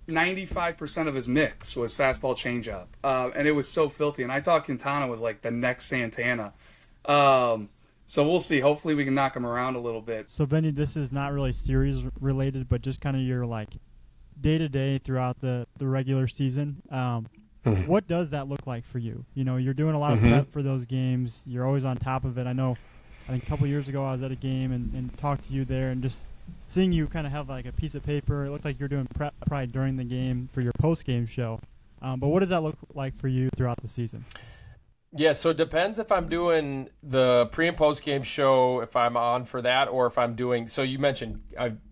95% of his mix was fastball changeup, and it was so filthy. And I thought Quintana was the next Santana. So we'll see. Hopefully we can knock him around a little bit. So Vinny, this is not really series related, but just kind of your day to day throughout the regular season. What does that look like for you? You're doing a lot of prep for those games. You're always on top of it. I think a couple years ago I was at a game and talked to you there, and just seeing you kind of have a piece of paper. It looked like you're doing prep probably during the game for your post-game show. But what does that look like for you throughout the season? Yeah, so it depends if I'm doing the pre- and post-game show, if I'm on for that, or if I'm doing – so you mentioned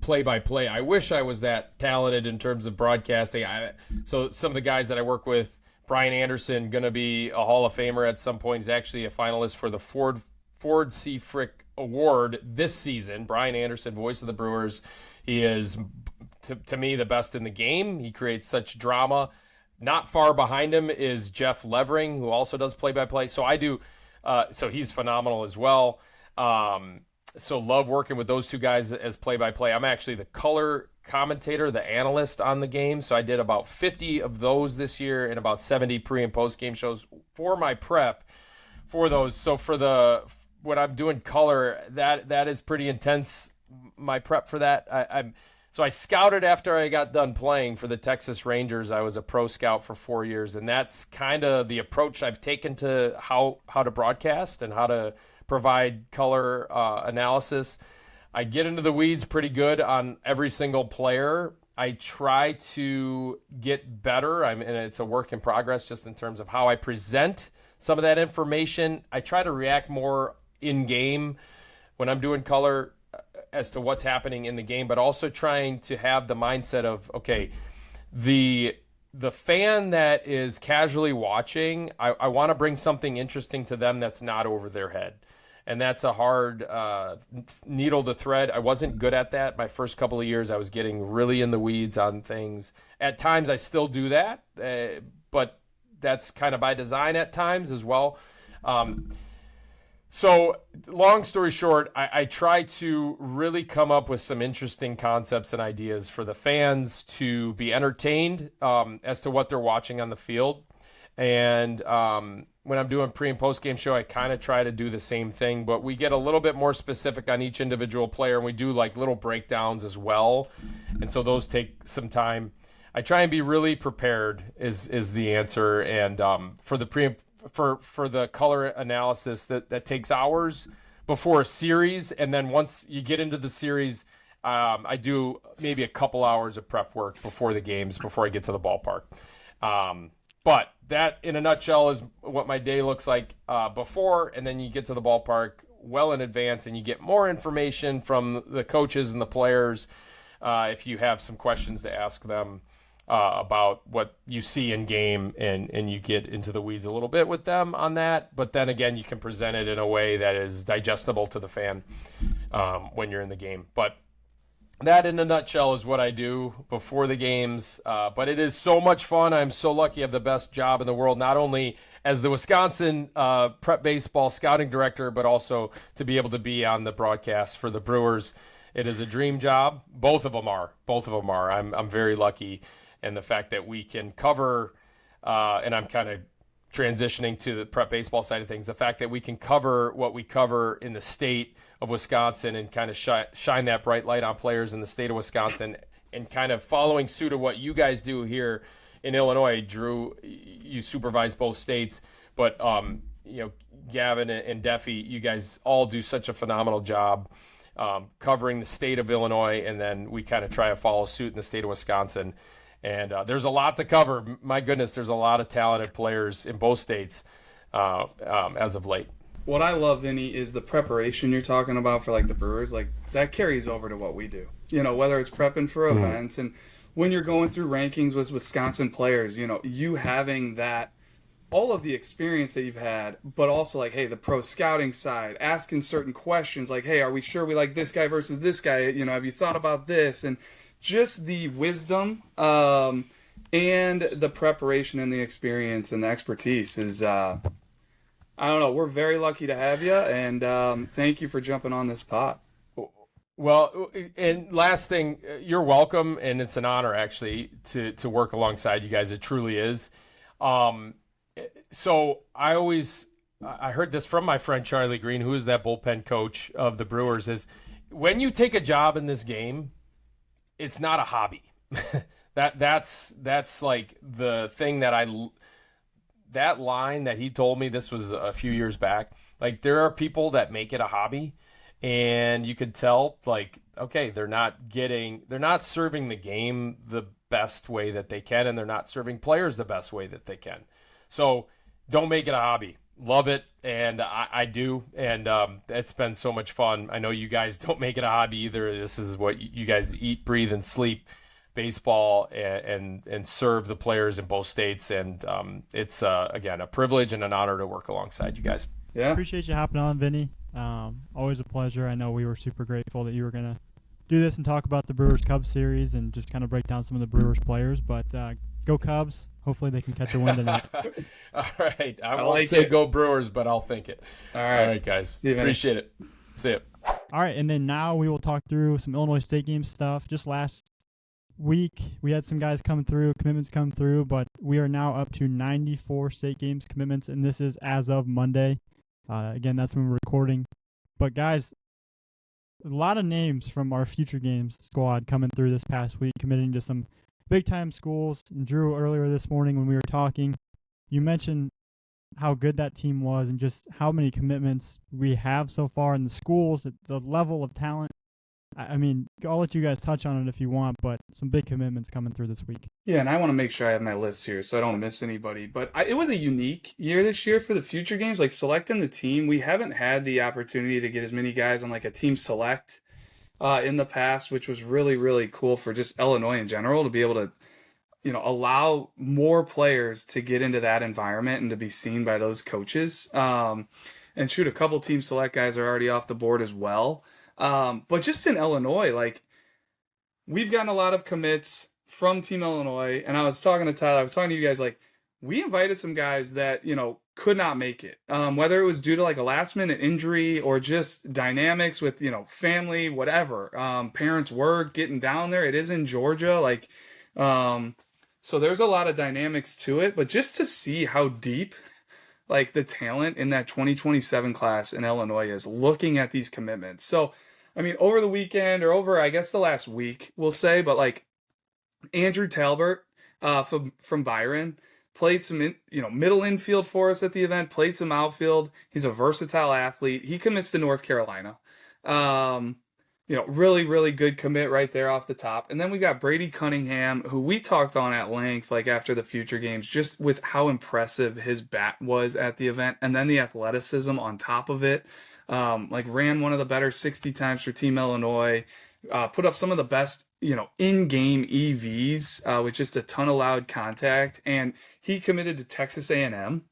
play-by-play. I wish I was that talented in terms of broadcasting. So some of the guys that I work with, Brian Anderson, going to be a Hall of Famer at some point. He's actually a finalist for the Ford C. Frick Award this season. Brian Anderson, voice of the Brewers. He is, to me, the best in the game. He creates such drama. Not far behind him is Jeff Levering, who also does play-by-play. So I do. So he's phenomenal as well. So love working with those two guys as play-by-play. I'm actually the color commentator, the analyst on the game. So I did about 50 of those this year and about 70 pre- and post-game shows for my prep for those. So when I'm doing color, that is pretty intense, my prep for that. So I scouted after I got done playing for the Texas Rangers. I was a pro scout for 4 years, and that's kind of the approach I've taken to how to broadcast and how to provide color analysis. I get into the weeds pretty good on every single player. I try to get better, and it's a work in progress just in terms of how I present some of that information. I try to react more in-game when I'm doing color as to what's happening in the game, but also trying to have the mindset of, okay, the fan that is casually watching, I want to bring something interesting to them that's not over their head. And that's a hard needle to thread. I wasn't good at that. My first couple of years, I was getting really in the weeds on things. At times, I still do that, but that's kind of by design at times as well. So long story short, I try to really come up with some interesting concepts and ideas for the fans to be entertained as to what they're watching on the field. And when I'm doing pre- and post-game show, I kind of try to do the same thing, but we get a little bit more specific on each individual player, and we do little breakdowns as well. And so those take some time. I try and be really prepared is the answer. And for the for the color analysis that takes hours before a series, and then once you get into the series, I do maybe a couple hours of prep work before the games, before I get to the ballpark. But that, in a nutshell, is what my day looks like before, and then you get to the ballpark well in advance, and you get more information from the coaches and the players if you have some questions to ask them about what you see in game, and you get into the weeds a little bit with them on that. But then again, you can present it in a way that is digestible to the fan when you're in the game. But that, in a nutshell, is what I do before the games. But it is so much fun. I'm so lucky I have the best job in the world, not only as the Wisconsin prep baseball scouting director, but also to be able to be on the broadcast for the Brewers. It is a dream job. Both of them are. I'm very lucky, and the fact that we can cover, and I'm kind of transitioning to the prep baseball side of things. The fact that we can cover what we cover in the state of Wisconsin and kind of shine that bright light on players in the state of Wisconsin, and kind of following suit of what you guys do here in Illinois. Drew, you supervise both states, but Gavin and Deffy, you guys all do such a phenomenal job covering the state of Illinois, and then we kind of try to follow suit in the state of Wisconsin. And there's a lot to cover. My goodness, there's a lot of talented players in both states as of late. What I love, Vinny, is the preparation you're talking about for like the Brewers. Like that carries over to what we do. Whether it's prepping for events, and when you're going through rankings with Wisconsin players, you having that, all of the experience that you've had, but also like, hey, the pro scouting side, asking certain questions like, hey, are we sure we like this guy versus this guy? Have you thought about this? And just the wisdom and the preparation and the experience and the expertise is, I don't know, we're very lucky to have you, and thank you for jumping on this pod. Well, and last thing, you're welcome, and it's an honor actually to work alongside you guys. It truly is. So I heard this from my friend Charlie Green, who is that bullpen coach of the Brewers, is when you take a job in this game, it's not a hobby. That's like the thing that line that he told me, this was a few years back. Like, there are people that make it a hobby, and you could tell, like, okay, they're not serving the game the best way that they can, and they're not serving players the best way that they can. So don't make it a hobby. Love it, and I do, and it's been so much fun. I know you guys don't make it a hobby either. This is what you guys eat, breathe, and sleep, baseball, and serve the players in both states, and it's, again, a privilege and an honor to work alongside you guys. Yeah. Appreciate you hopping on, Vinny. Always a pleasure. I know we were super grateful that you were going to do this and talk about the Brewers-Cubs series and just kind of break down some of the Brewers players, but go Cubs. Hopefully they can catch a win tonight. All right. I won't say go Brewers, but I'll think it. All right, guys. Appreciate it. See ya. All right, and then now we will talk through some Illinois State game stuff. Just last week, we had some guys coming through, commitments come through, but we are now up to 94 state games commitments, and this is as of Monday. Again, that's when we're recording. But guys, a lot of names from our future games squad coming through this past week, committing to some big-time schools. And Drew, earlier this morning when we were talking, you mentioned how good that team was and just how many commitments we have so far in the schools, the level of talent. I mean, I'll let you guys touch on it if you want, but some big commitments coming through this week. Yeah, and I want to make sure I have my list here so I don't miss anybody. But it was a unique year this year for the future games. Like, selecting the team, we haven't had the opportunity to get as many guys on like a team select in the past, which was really, really cool for just Illinois in general to be able to, allow more players to get into that environment and to be seen by those coaches. And shoot, a couple team select guys are already off the board as well. But just in Illinois, like, we've gotten a lot of commits from Team Illinois. And I was talking to Tyler, I was talking to you guys, like, we invited some guys that, could not make it. Whether it was due to like a last minute injury or just dynamics with, family, whatever, parents' work, getting down there. It is in Georgia. Like, so there's a lot of dynamics to it, but just to see how deep like the talent in that 2027 class in Illinois is, looking at these commitments. So, I mean, over the weekend or over, I guess, the last week, we'll say, but like Andrew Talbert from Byron played some, middle infield for us at the event, played some outfield. He's a versatile athlete. He commits to North Carolina. Really, really good commit right there off the top. And then we got Brady Cunningham, who we talked on at length, like after the future games, just with how impressive his bat was at the event. And then the athleticism on top of it. Ran one of the better 60 times for Team Illinois, put up some of the best, in-game EVs with just a ton of loud contact. And he committed to Texas A&M.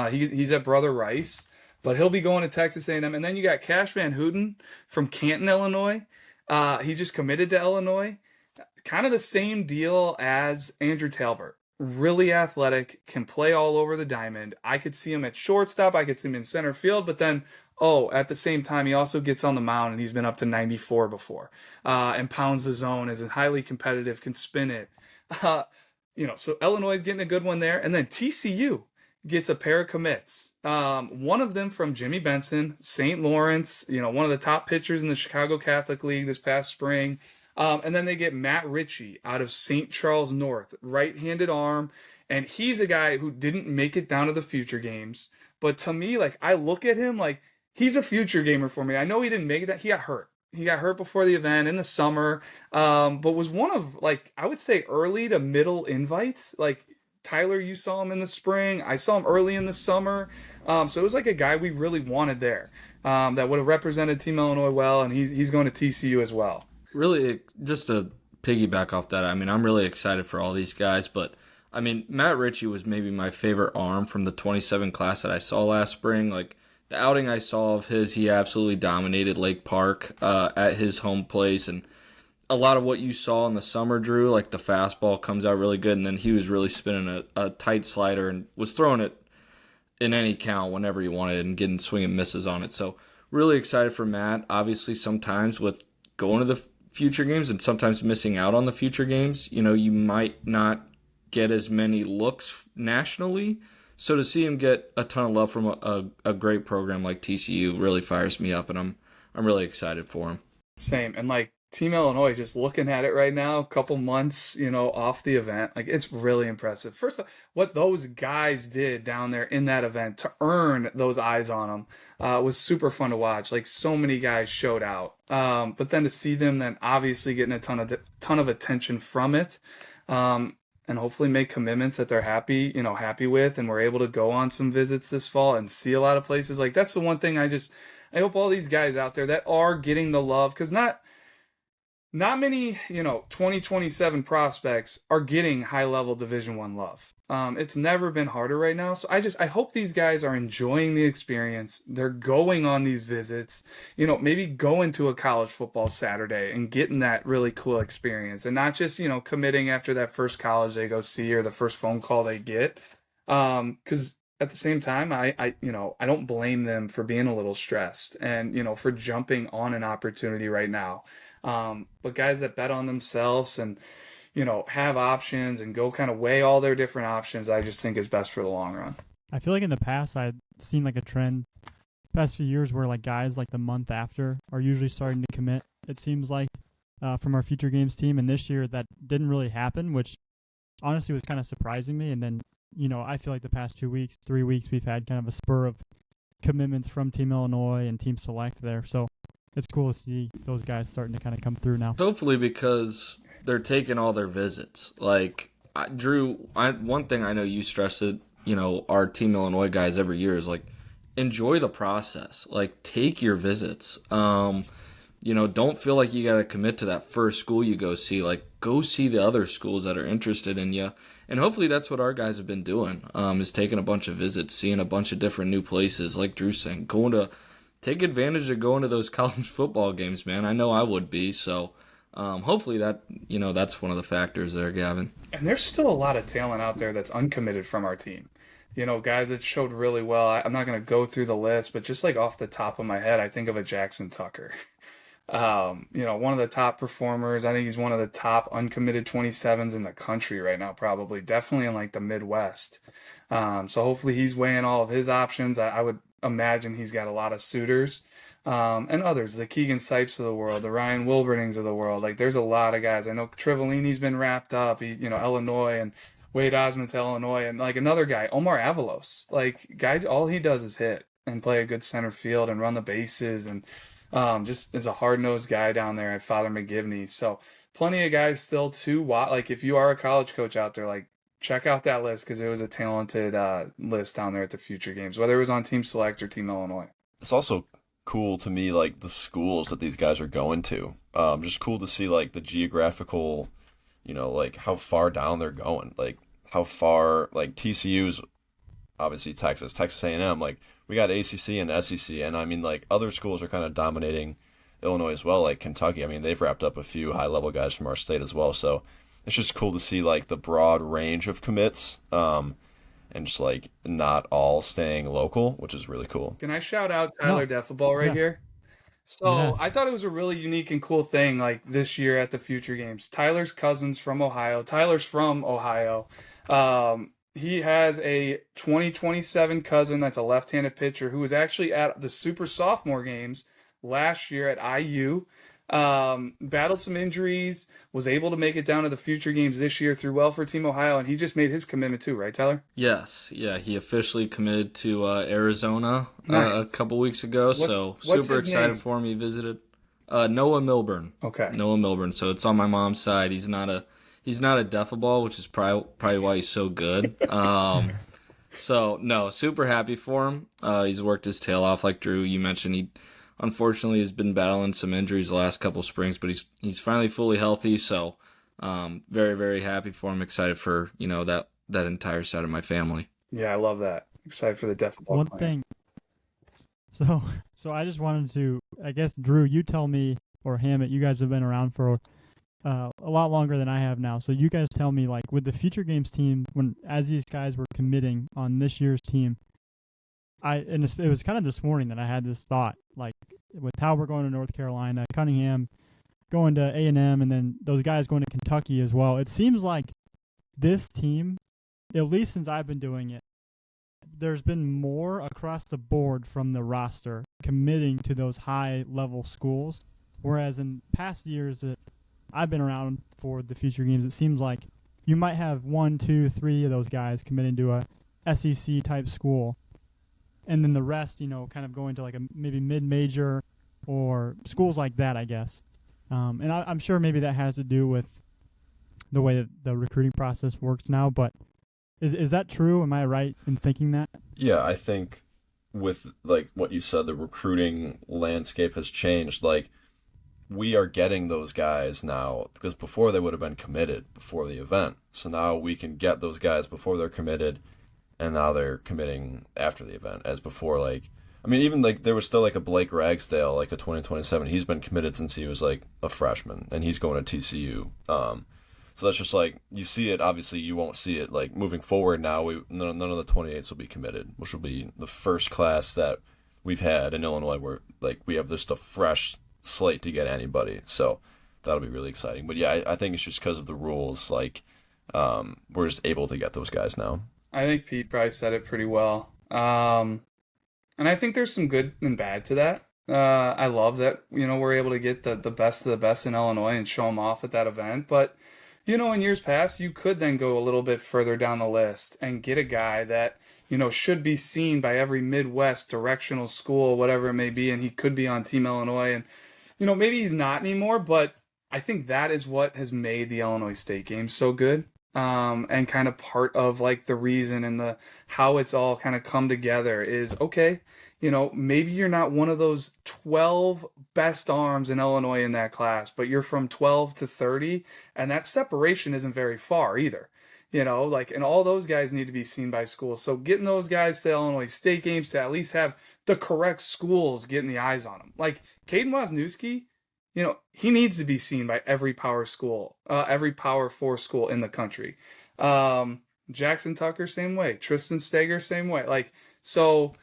He's at Brother Rice, but he'll be going to Texas A&M. And then you got Cash Van Houten from Canton, Illinois. He just committed to Illinois. Kind of the same deal as Andrew Talbert, really athletic, can play all over the diamond. I could see him at shortstop. I could see him in center field. But then, at the same time, he also gets on the mound, and he's been up to 94 before, and pounds the zone, is highly competitive, can spin it. So Illinois is getting a good one there. And then TCU gets a pair of commits. One of them from Jimmy Benson, St. Lawrence, one of the top pitchers in the Chicago Catholic League this past spring. And then they get Matt Ritchie out of St. Charles North, right-handed arm. And he's a guy who didn't make it down to the future games. But to me, I look at him he's a future gamer for me. I know he didn't make it down. He got hurt. He got hurt before the event in the summer, but was one of, I would say, early to middle invites. Tyler, you saw him in the spring. I saw him early in the summer. So it was a guy we really wanted there, that would have represented Team Illinois well, and he's going to TCU as well. Really, just to piggyback off that, I'm really excited for all these guys, but Matt Ritchie was maybe my favorite arm from the 27 class that I saw last spring. The outing I saw of his, he absolutely dominated Lake Park at his home place, and a lot of what you saw in the summer, Drew, the fastball comes out really good, and then he was really spinning a tight slider and was throwing it in any count whenever he wanted and getting swing and misses on it. So really excited for Matt. Obviously, sometimes with going to the future games and sometimes missing out on the future games, you might not get as many looks nationally. So to see him get a ton of love from a great program like TCU really fires me up, and I'm really excited for him. Same. And Team Illinois, just looking at it right now, a couple months, off the event, it's really impressive. First of all, what those guys did down there in that event to earn those eyes on them was super fun to watch. So many guys showed out. But then to see them then obviously getting a ton of attention from it, and hopefully make commitments that they're happy with, and we're able to go on some visits this fall and see a lot of places. That's the one thing I hope all these guys out there that are getting the love, because not many, 2027 prospects are getting high-level Division I love. It's never been harder right now. So I hope these guys are enjoying the experience. They're going on these visits, maybe going to a college football Saturday and getting that really cool experience, and not just, committing after that first college they go see or the first phone call they get. Because at the same time, I don't blame them for being a little stressed and, for jumping on an opportunity right now. But guys that bet on themselves and, have options and go kind of weigh all their different options, I just think is best for the long run. I feel in the past I'd seen a trend the past few years where guys the month after are usually starting to commit, it seems from our future games team. And this year that didn't really happen, which honestly was kind of surprising me. And then, I feel the past 2 weeks, 3 weeks, we've had kind of a spur of commitments from Team Illinois and Team Select there. So it's cool to see those guys starting to kind of come through now. Hopefully, because they're taking all their visits. Drew, one thing I know you stress it, our Team Illinois guys every year is enjoy the process. Take your visits. Don't feel like you got to commit to that first school you go see. Go see the other schools that are interested in you. And hopefully that's what our guys have been doing, is taking a bunch of visits, seeing a bunch of different new places, like Drew's saying, take advantage of going to those college football games, man. I know I would be. So hopefully that's one of the factors there, Gavin. And there's still a lot of talent out there that's uncommitted from our team. Guys that showed really well. I'm not going to go through the list, but just off the top of my head, I think of a Jackson Tucker. One of the top performers. I think he's one of the top uncommitted 27s in the country right now, probably. Definitely in the Midwest. So hopefully he's weighing all of his options. I would imagine he's got a lot of suitors. And others, the Keegan Sipes of the world, the Ryan Wilburnings of the world. There's a lot of guys. I know Trivellini's been wrapped up, Illinois, and Wade Osmond to Illinois, and another guy, Omar Avalos. Guy, all he does is hit and play a good center field and run the bases, and just is a hard-nosed guy down there at Father McGivney. So plenty of guys still to watch. If you are a college coach out there, check out that list, because it was a talented list down there at the future games, whether it was on Team Select or Team Illinois. It's also cool to me, the schools that these guys are going to. Just cool to see, the geographical, how far down they're going. How far, TCU's obviously Texas A&M. We got ACC and SEC, and other schools are kind of dominating Illinois as well, Kentucky. They've wrapped up a few high-level guys from our state as well. So it's just cool to see like the broad range of commits, and just like not all staying local, which is really cool. Can I shout out No. Tyler Defiball right Yeah. here? So I Yes. thought it was a really unique and cool thing like this year at the Future Games. Tyler's cousin's from Ohio. Tyler's from Ohio. He has a 2027 cousin that's a left-handed pitcher who was actually at the Super Sophomore Games last year at IU. Battled some injuries, was able to make it down to the Future Games this year through well for Team Ohio, and he just made his commitment too, right, Tyler? Yes, yeah, he officially committed to Arizona Nice. a couple weeks ago, so what's super his excited name? for him. He visited Noah Milburn. Okay. Noah Milburn. So it's on my mom's side. He's not a Defiball, which is probably why he's so good. So no, super happy for him. He's worked his tail off, like Drew you mentioned. He unfortunately has been battling some injuries the last couple springs, but he's finally fully healthy. So very, very happy for him. Excited for that entire side of my family. Yeah, I love that. Excited for the Defiball. One clan. thing. So I just wanted to, I guess, Drew, you tell me, or Hammett, you guys have been around for a lot longer than I have now. So you guys tell me, like, with the Future Games team, as these guys were committing on this year's team, it was kind of this morning that I had this thought, like, with how we're going to North Carolina, Cunningham going to A&M, and then those guys going to Kentucky as well. It seems like this team, at least since I've been doing it, there's been more across the board from the roster committing to those high-level schools, whereas in past years that I've been around for the Future Games, it seems like you might have 1, 2, 3 of those guys committing to a SEC-type school, and then the rest, kind of going to like a maybe mid-major or schools like that, I guess. And I'm sure maybe that has to do with the way that the recruiting process works now, but is that true? Am I right in thinking that? Yeah, I think with like what you said, the recruiting landscape has changed. Like we are getting those guys now because before they would have been committed before the event. So now we can get those guys before they're committed, and now they're committing after the event. As before, like I mean, even like there was still like a Blake Ragsdale, like a 2027. He's been committed since he was like a freshman, and he's going to TCU. So that's just like you see it. Obviously, you won't see it like moving forward. Now, none of the 28s will be committed, which will be the first class that we've had in Illinois where like we have just a fresh slate to get anybody. So that'll be really exciting. But yeah, I think it's just because of the rules. Like we're just able to get those guys now. I think Pete probably said it pretty well. And I think there's some good and bad to that. I love that, we're able to get the best of the best in Illinois and show them off at that event. But, in years past, you could then go a little bit further down the list and get a guy that, should be seen by every Midwest directional school, whatever it may be, and he could be on Team Illinois. And, maybe he's not anymore, but I think that is what has made the Illinois State game so good. And kind of part of like the reason and how it's all kind of come together is, okay, maybe you're not one of those 12 best arms in Illinois in that class, but you're from 12 to 30, and that separation isn't very far either. And all those guys need to be seen by schools. So getting those guys to Illinois State games to at least have the correct schools getting the eyes on them. Like Caden Wozniewski, he needs to be seen by every power school, every power 4 school in the country. Jackson Tucker, same way. Tristan Steger, same way. So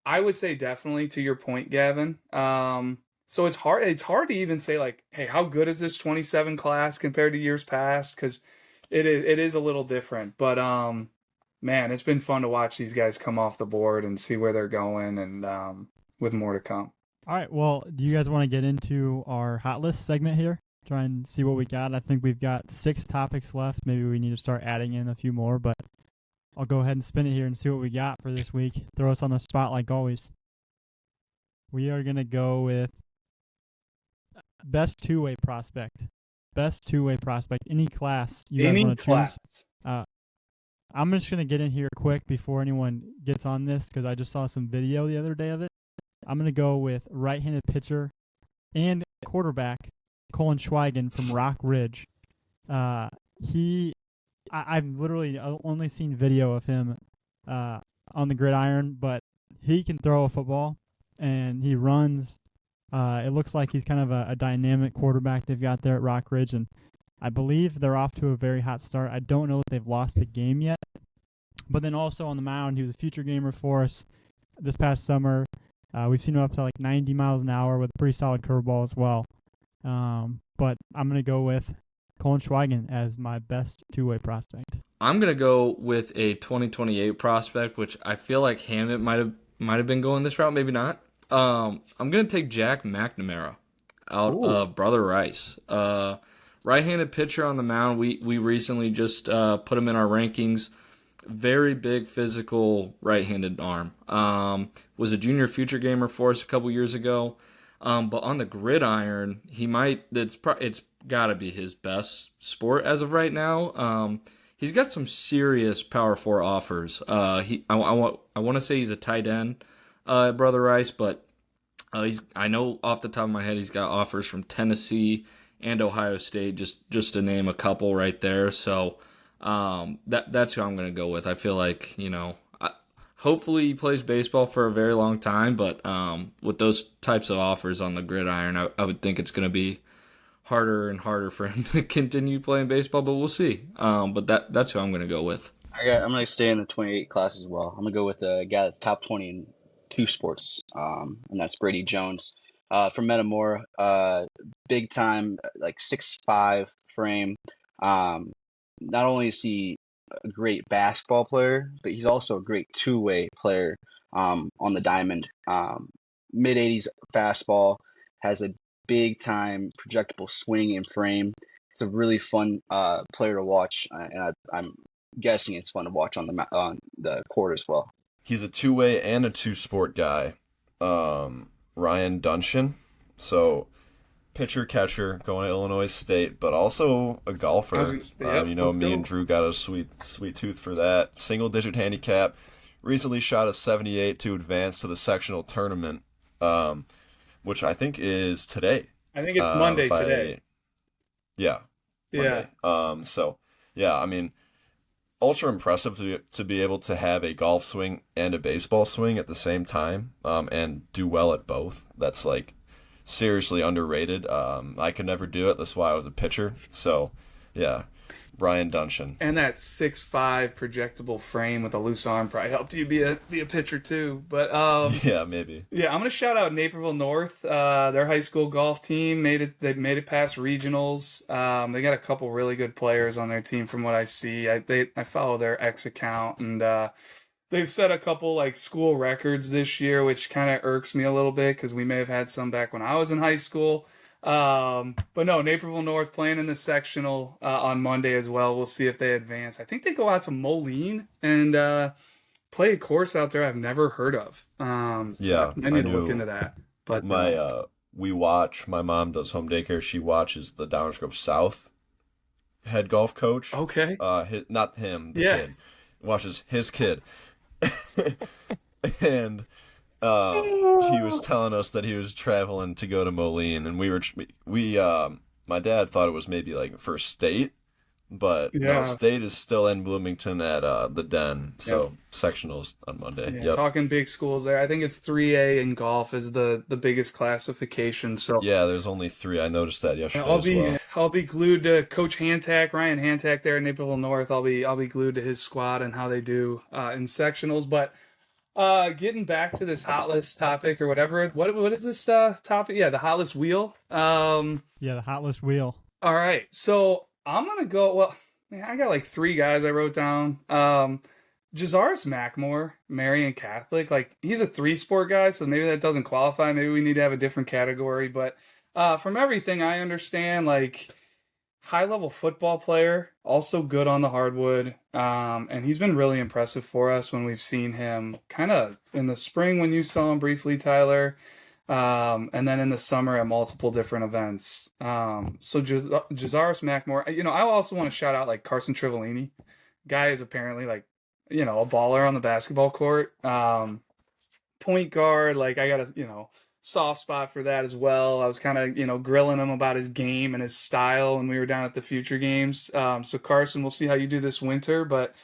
I would say definitely to your point, Gavin. So it's hard to even say like, hey, how good is this 27 class compared to years past? Because it is a little different. But man, it's been fun to watch these guys come off the board and see where they're going, and with more to come. All right, well, do you guys want to get into our hot list segment here? Try and see what we got. I think we've got 6 topics left. Maybe we need to start adding in a few more, but I'll go ahead and spin it here and see what we got for this week. Throw us on the spot like always. We are going to go with best two-way prospect. Best two-way prospect. Any class you guys want to choose. I'm just going to get in here quick before anyone gets on this because I just saw some video the other day of it. I'm going to go with right-handed pitcher and quarterback Colin Schweigen from Rock Ridge. I've literally only seen video of him on the gridiron, but he can throw a football, and he runs. It looks like he's kind of a dynamic quarterback they've got there at Rock Ridge, and I believe they're off to a very hot start. I don't know that they've lost a game yet. But then also on the mound, he was a future gamer for us this past summer. We've seen him up to like 90 miles an hour with a pretty solid curveball as well. But I'm going to go with Colin Schweigen as my best two-way prospect. I'm going to go with a 2028 prospect, which I feel like Hammett might have been going this route, maybe not. I'm going to take Jack McNamara out of Brother Rice. Right-handed pitcher on the mound. We recently just put him in our rankings. Very big physical right-handed arm. Was a junior future gamer for us a couple years ago. But on the gridiron, it's got to be his best sport as of right now. He's got some serious Power 4 offers. I want to say he's a tight end at Brother Rice, but I know off the top of my head he's got offers from Tennessee and Ohio State, just to name a couple right there. So that's who I'm going to go with. I feel like, hopefully he plays baseball for a very long time, but with those types of offers on the gridiron, I would think it's going to be harder and harder for him to continue playing baseball, but we'll see. But that's who I'm going to go with. I'm going to stay in the 28 class as well. I'm going to go with a guy that's top 20 in 2 sports, and that's Brady Jones. From Metamora, big time, like 6'5" frame. Not only is he a great basketball player, but he's also a great two-way player on the diamond. Mid-80s fastball, has a big-time projectable swing and frame. It's a really fun player to watch, and I'm guessing it's fun to watch on the court as well. He's a two-way and a two-sport guy. Ryan Dunshan, so pitcher catcher going to Illinois State, but also a golfer. Me and Drew got a sweet tooth for that. Single digit handicap. Recently shot a 78 to advance to the sectional tournament, which I think is today. I think it's Monday today. Yeah. Monday. Ultra impressive to be able to have a golf swing and a baseball swing at the same time, and do well at both. That's like seriously underrated. I could never do it. That's why I was a pitcher. So, yeah, Ryan Dunshan. And that 6'5" projectable frame with a loose arm probably helped you be a pitcher too. But yeah, maybe. Yeah, I'm gonna shout out Naperville North. Their high school golf team made it past regionals. They got a couple really good players on their team from what I see. I follow their X account, and they've set a couple like school records this year, which kind of irks me a little bit because we may have had some back when I was in high school. But no, Naperville North playing in the sectional on Monday as well. We'll see if they advance. I think they go out to Moline and play a course out there I've never heard of. I need to look into that. But my mom does home daycare. She watches the Downers Grove South head golf coach. Okay. Not him, the kid. Watches his kid. And he was telling us that he was traveling to go to Moline, and my dad thought it was maybe like for state, but no, state is still in Bloomington at the Den, so sectionals on Monday. Yeah, talking big schools there. I think it's 3A in golf is the biggest classification. So yeah, there's only 3. I noticed that yesterday. I'll be glued to Coach Hantak, Ryan Hantak there at Naperville North. I'll be glued to his squad and how they do in sectionals, but. Getting back to this hot list topic or whatever. What is this topic? Yeah, the hot list wheel. The hot list wheel. All right. So I'm gonna go. Well, man, I got like 3 guys I wrote down. Jazaris Mackmore, Marian Catholic. Like he's a 3-sport guy, so maybe that doesn't qualify. Maybe we need to have a different category. But from everything I understand, like high-level football player, also good on the hardwood, and he's been really impressive for us when we've seen him kind of in the spring when you saw him briefly, Tyler, and then in the summer at multiple different events. So Jazaris Mackmore, I also want to shout out like Carson Trivellini. Guy is apparently like, a baller on the basketball court. Point guard, like I got a, soft spot for that as well. I was kind of, grilling him about his game and his style when we were down at the Future Games. So Carson, we'll see how you do this winter, but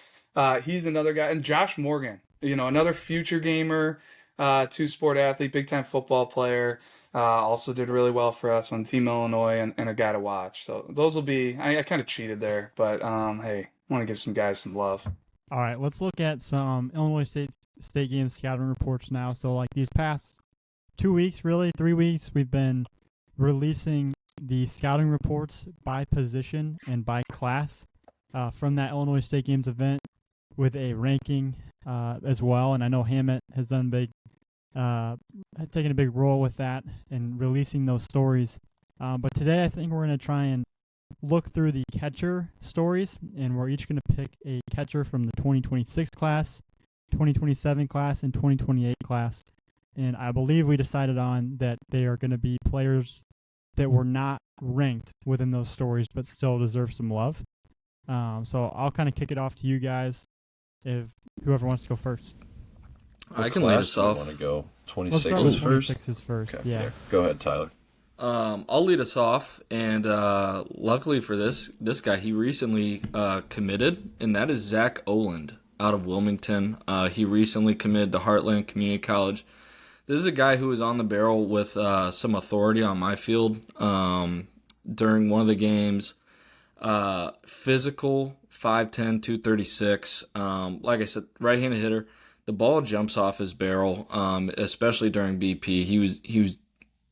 he's another guy. And Josh Morgan, another future gamer, 2-sport athlete, big time football player. also did really well for us on Team Illinois and a guy to watch. So those will be, I kind of cheated there, but hey, I want to give some guys some love. All right, let's look at some Illinois State games scouting reports now. So like these past 2 weeks, really 3 weeks, we've been releasing the scouting reports by position and by class from that Illinois State games event with a ranking as well. And I know Hammett has done taken a big role with that and releasing those stories. But today I think we're going to try and look through the catcher stories, and we're each going to pick a catcher from the 2026 class, 2027 class, and 2028 class. And I believe we decided on that they are going to be players that were not ranked within those stories but still deserve some love. So I'll kind of kick it off to you guys if whoever wants to go first. I can lead us off. Want to go Let's start with 26s first? 26s first, Okay, yeah. Go ahead, Tyler. I'll lead us off, and luckily for this guy, he recently committed, and that is Zach Oland out of Wilmington. He recently committed to Heartland Community College. This is a guy who was on the barrel with some authority on my field during one of the games. Physical, 5'10", 236. Like I said, right-handed hitter. The ball jumps off his barrel, especially during BP. He was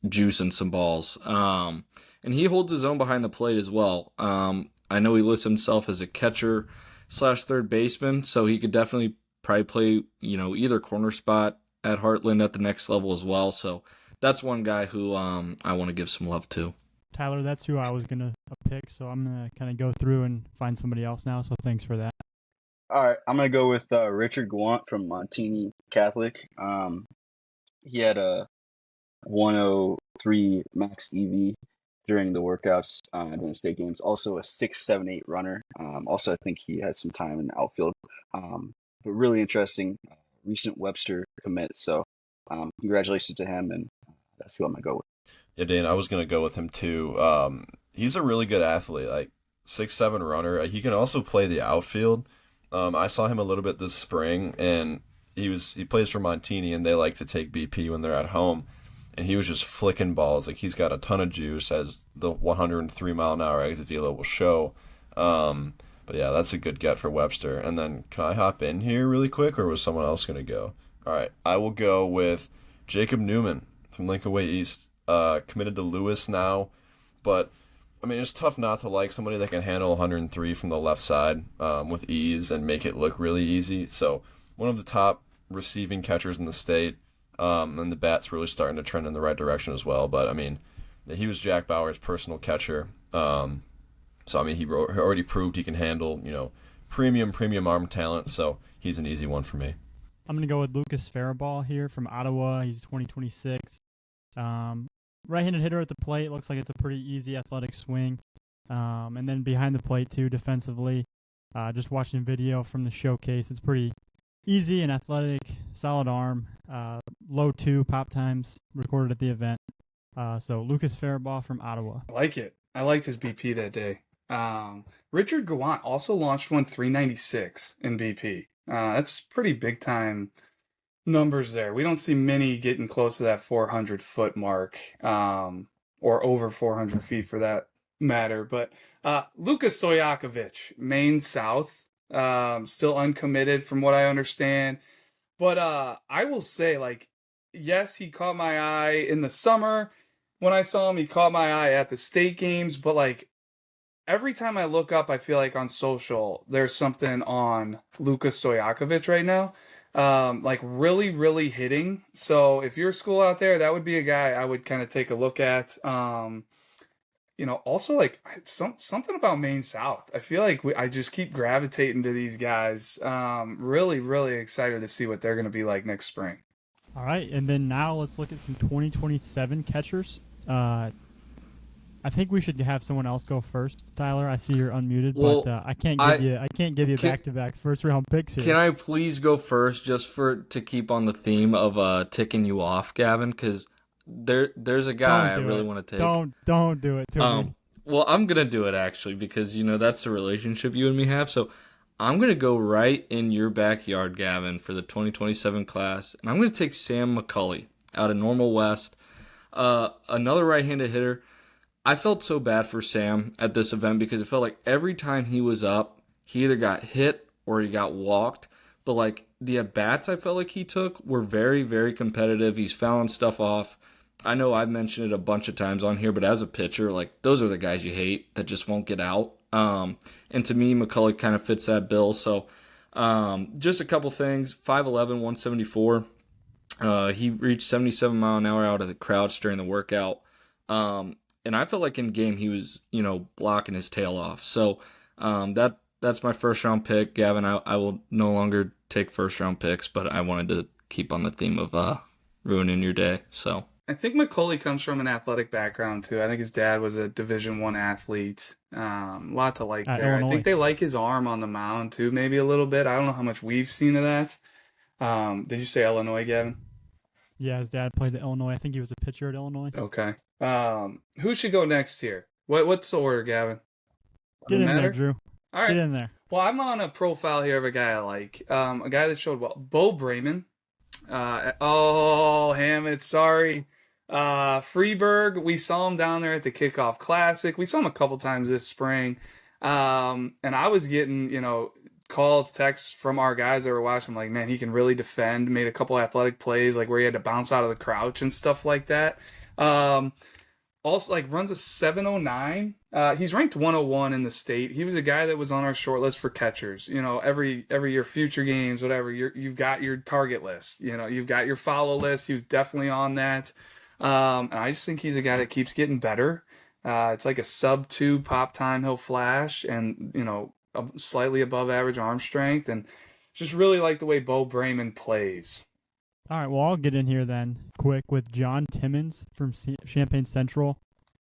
juicing some balls. And he holds his own behind the plate as well. I know he lists himself as a catcher / third baseman, so he could definitely probably play, either corner spot at Heartland at the next level as well. So that's one guy who I want to give some love to. Tyler, that's who I was going to pick, so I'm going to kind of go through and find somebody else now, so thanks for that. All right, I'm going to go with Richard Gaunt from Montini Catholic. He had a 103 max EV during the workouts during state games. Also a 6.78 runner. Also, I think he has some time in the outfield. But really interesting recent Webster commit. So congratulations to him, and that's who I'm going to go with. Yeah, Dane, I was going to go with him too. He's a really good athlete, like 6'7" runner. He can also play the outfield. I saw him a little bit this spring, and he plays for Montini, and they like to take BP when they're at home. And he was just flicking balls. Like, he's got a ton of juice, as the 103 mile an hour exit velo will show. But yeah, that's a good get for Webster. And then can I hop in here really quick, or was someone else going to go? All right, I will go with Jacob Newman from Lincoln Way East. Committed to Lewis now, but I mean, it's tough not to like somebody that can handle 103 from the left side with ease and make it look really easy. So one of the top receiving catchers in the state, and the bat's really starting to trend in the right direction as well. But I mean, he was Jack Bauer's personal catcher. So I mean, he already proved he can handle, premium arm talent. So he's an easy one for me. I'm going to go with Lucas Faraball here from Ottawa. He's 2026. Right-handed hitter at the plate. Looks like it's a pretty easy athletic swing. And then behind the plate, too, defensively. Just watching video from the showcase. It's pretty easy and athletic, solid arm. Low 2 pop times recorded at the event. So Lucas Faraball from Ottawa. I like it. I liked his BP that day. Richard Gaunt also launched one 396 in BP. That's pretty big-time numbers there. We don't see many getting close to that 400-foot mark, or over 400 feet for that matter. But Lukas Stojakovic, Maine South, still uncommitted from what I understand. But I will say, yes, he caught my eye in the summer. When I saw him, he caught my eye at the state games. But, every time I look up, I feel like on social, there's something on Lukas Stojakovic right now. Really, really hitting. So if you're a school out there, that would be a guy I would kind of take a look at. Also something about Maine South. I feel like I just keep gravitating to these guys. Really, really excited to see what they're going to be like next spring. All right, and then now let's look at some 2027 catchers. I think we should have someone else go first. Tyler, I see you're unmuted, Well, but I can't give you back-to-back first-round picks here. Can I please go first, just to keep on the theme of ticking you off, Gavin? Because there's a guy I really want to take. Don't do it to me. Well, I'm gonna do it actually because that's the relationship you and me have. So I'm gonna go right in your backyard, Gavin, for the 2027 class, and I'm gonna take Sam McCulley out of Normal West. Another right-handed hitter. I felt so bad for Sam at this event because it felt like every time he was up, he either got hit or he got walked. But like the at-bats I felt like he took were very, very competitive. He's fouling stuff off. I know I've mentioned it a bunch of times on here, but as a pitcher, like those are the guys you hate that just won't get out. And to me, McCulley kind of fits that bill. So just a couple things. 5'11", 174. He reached 77 mile an hour out of the crouch during the workout. And I felt like in game he was, blocking his tail off. So that's my first round pick. Gavin, I will no longer take first round picks, but I wanted to keep on the theme of ruining your day. So I think McCulley comes from an athletic background too. I think his dad was a Division I athlete. Lot to like At there. Illinois. I think they like his arm on the mound too, maybe a little bit. I don't know how much we've seen of that. Did you say Illinois, Gavin? Yeah, his dad played at Illinois. I think he was a pitcher at Illinois. Okay. Who should go next here? What's the order, Gavin? Get in Matter? there, Drew. All right. Get in there. Well, I'm on a profile here of a guy I like. A guy that showed well. Bo Bremen. Hammett, sorry. Freeburg, we saw him down there at the Kickoff Classic. We saw him a couple times this spring. And I was getting, calls, texts from our guys that were watching. I'm like, man, he can really defend. Made a couple athletic plays, like where he had to bounce out of the crouch and stuff like that. Also, like runs a 709. He's ranked 101 in the state. He was a guy that was on our short list for catchers. Every year, future games, whatever. You've got your target list. You've got your follow list. He was definitely on that. And I just think he's a guy that keeps getting better. It's like a sub 2 pop time he'll flash, and slightly above average arm strength, and just really like the way Bo Bremen plays. All right, well, I'll get in here then quick with John Timmons from Champaign Central.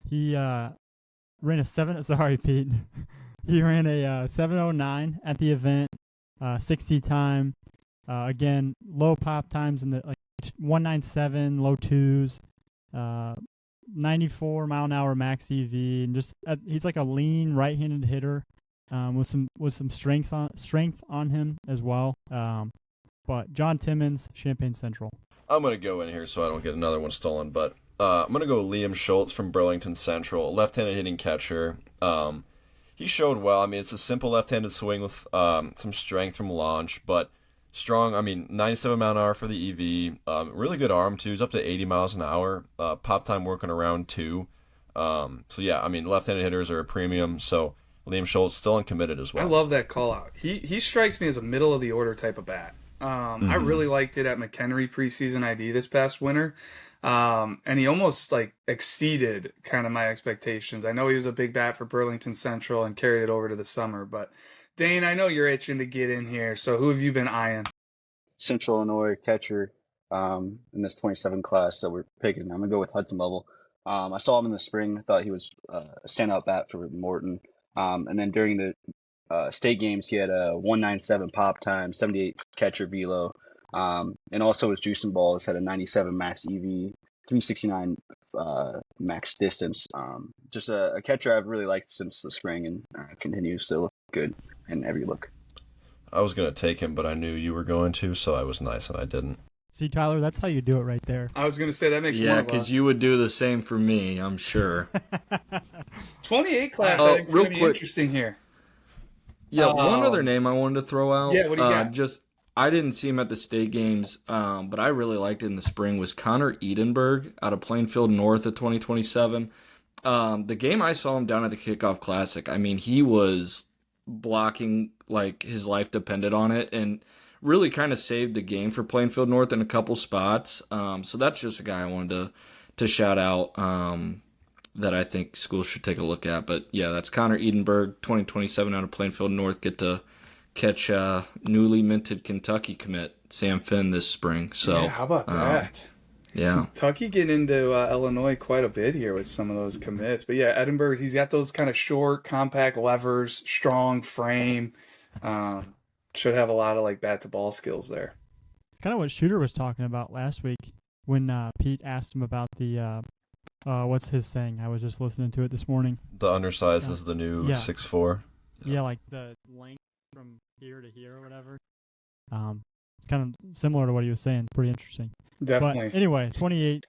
He ran a 709 at the event, 60 time. Again, low pop times in the 197, low twos, 94 mile an hour max EV, and just he's like a lean right-handed hitter with some strength on him as well. But John Timmons, Champaign Central. I'm going to go in here so I don't get another one stolen, but I'm going to go Liam Schultz from Burlington Central, left-handed hitting catcher. He showed well. I mean, it's a simple left-handed swing with some strength from launch, but strong. I mean, 97 mile an hour for the EV. Really good arm, too. He's up to 80 miles an hour. Pop time working around 2. So, yeah, I mean, left-handed hitters are a premium, so Liam Schultz still uncommitted as well. I love that call-out. He strikes me as a middle-of-the-order type of bat. I really liked it at McHenry preseason ID this past winter. And he almost exceeded kind of my expectations. I know he was a big bat for Burlington Central and carried it over to the summer, but Dane, I know you're itching to get in here. So who have you been eyeing? Central Illinois catcher in this 27 class that we're picking. I'm going to go with Hudson Lovell. I saw him in the spring. I thought he was a standout bat for Morton. And then during the state games, he had a 197 pop time, 78 catcher velo, and also his juicing balls had a 97 max EV, 369 max distance. Just a catcher I've really liked since the spring, and continues to look good in every look. I was going to take him, but I knew you were going to, so I was nice and I didn't. See, Tyler, that's how you do it right there. I was going to say that makes yeah, because you would do the same for me, I'm sure. 28 class, I think it's going to be interesting here. Yeah, one other name I wanted to throw out. Yeah, what do you got? I didn't see him at the state games, but I really liked it in the spring, was Connor Edenberg out of Plainfield North at 2027. The game I saw him down at the Kickoff Classic, I mean, he was blocking like his life depended on it, and really kind of saved the game for Plainfield North in a couple spots. So that's just a guy I wanted to shout out that I think schools should take a look at. But yeah, that's Connor Edenberg, 2027 out of Plainfield North. Get to catch newly minted Kentucky commit Sam Finn this spring. So yeah, how about that? Yeah, Kentucky getting into Illinois quite a bit here with some of those commits. But yeah, Edinburgh, he's got those kind of short, compact levers, strong frame. Should have a lot of bat to ball skills there. It's kind of what Shooter was talking about last week when Pete asked him about the what's his saying? I was just listening to it this morning. The undersize is the new 6'4". Yeah, like the length from here to here or whatever. It's kind of similar to what he was saying. Pretty interesting. Definitely. But anyway, 28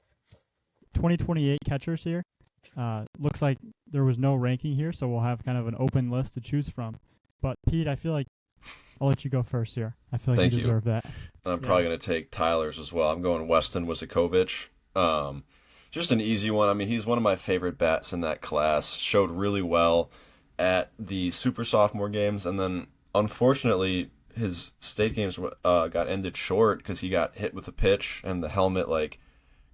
2028 catchers here. Looks like there was no ranking here, so we'll have kind of an open list to choose from. But Pete, I feel like I'll let you go first here. I feel like Thank you you. deserve that. I'm probably going to take Tyler's as well. I'm going Weston Wisikovic. Just an easy one. I mean, he's one of my favorite bats in that class. Showed really well at the super sophomore games, and then unfortunately his state games got ended short because he got hit with a pitch and the helmet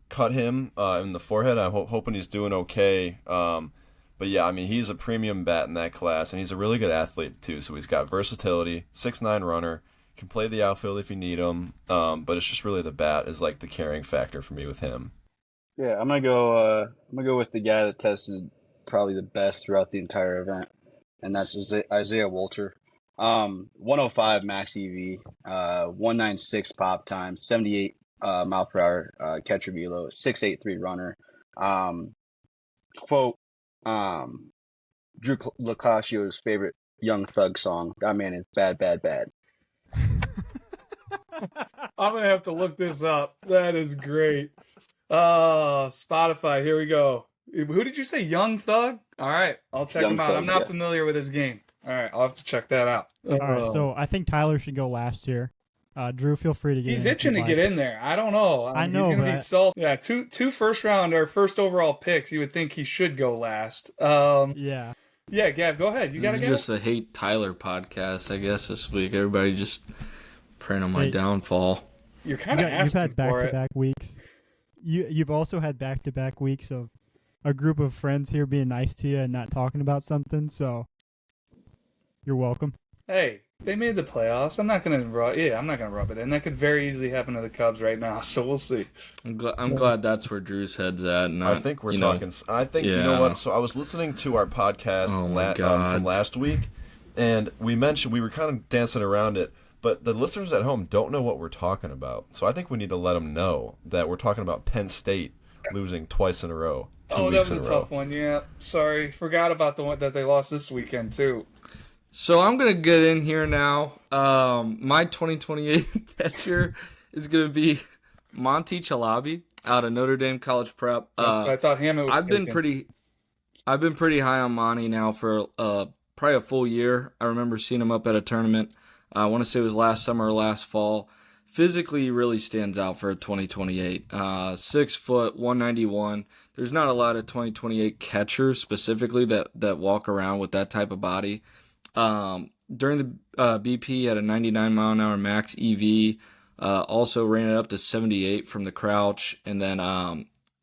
cut him in the forehead. I'm hoping he's doing okay. But yeah, I mean, he's a premium bat in that class, and he's a really good athlete too. So he's got versatility, 6'9" runner, can play the outfield if you need him. But it's just really the bat is like the carrying factor for me with him. Yeah, I'm gonna go with the guy that tested probably the best throughout the entire event, and that's Isaiah Walter. 105 max EV, 196 pop time, 78 mile per hour catcher velo, 683 runner. Quote, Drew Lacasio's favorite Young Thug song. That man is bad, bad, bad. I'm gonna have to look this up. That is great. Spotify. Here we go. Who did you say? Young Thug? All right, I'll check Young him out. Thug, I'm not yeah. familiar with his game. All right, I'll have to check that out. All right, so I think Tyler should go last here. Drew, feel free to get he's in if itching you'd to get like. in there. I don't know. I know, he's gonna but be salty. Yeah, two first round or first overall picks. You would think he should go last. Yeah, Gab, go ahead. You got This to is go. just a Hate Tyler podcast, I guess, this week. Everybody just praying on my downfall. You're kind of you've asking had for it. back-to-back weeks. You've also had back-to-back weeks of a group of friends here being nice to you and not talking about something, so you're welcome. Hey, they made the playoffs. I'm not gonna rub it in. That could very easily happen to the Cubs right now. So we'll see. I'm glad that's where Drew's head's at. Not, I think we're you know, talking. I think you yeah. know what. So I was listening to our podcast Oh my God. from last week, and we were kind of dancing around it, but the listeners at home don't know what we're talking about. So I think we need to let them know that we're talking about Penn State losing twice in a row. Oh, that was a tough one. Yeah, sorry, forgot about the one that they lost this weekend too. So I'm going to get in here now. My 2028 catcher is going to be Monty Chalabi out of Notre Dame College Prep. I thought Hammond was I've been pretty high on Monty now for probably a full year. I remember seeing him up at a tournament. I want to say it was last summer or last fall. Physically, he really stands out for a 2028. 6 foot, 191. There's not a lot of 2028 catchers specifically that walk around with that type of body. During the BP, he had a 99 mile an hour max EV. Also ran it up to 78 from the crouch, and then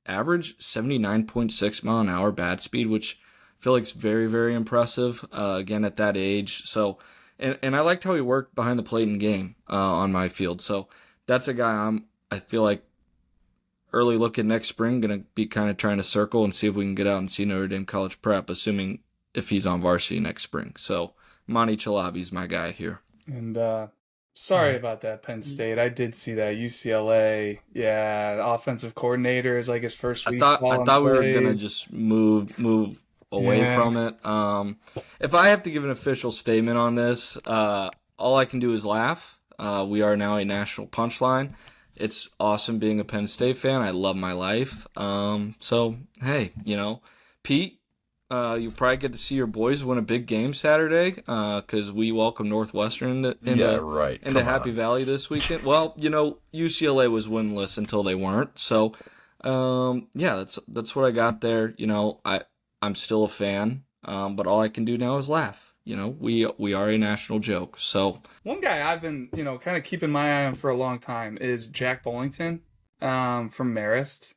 average 79.6 mile an hour bat speed, which I feel like is very, very impressive. Again, at that age. So, and I liked how he worked behind the plate in game on my field. So that's a guy I feel like early look at next spring, going to be kind of trying to circle and see if we can get out and see Notre Dame College Prep, assuming if he's on varsity next spring. So Monty Chalabi's my guy here. And sorry about that, Penn State. I did see that. UCLA, yeah, the offensive coordinator is like his first week. I thought we were gonna just move away from it. If I have to give an official statement on this, all I can do is laugh. We are now a national punchline. It's awesome being a Penn State fan. I love my life. So hey, Pete, you'll probably get to see your boys win a big game Saturday because we welcome Northwestern into Happy Valley this weekend. Well, UCLA was winless until they weren't. So, that's what I got there. I'm still a fan, but all I can do now is laugh. We are a national joke. So one guy I've been, kind of keeping my eye on for a long time is Jack Bullington from Marist.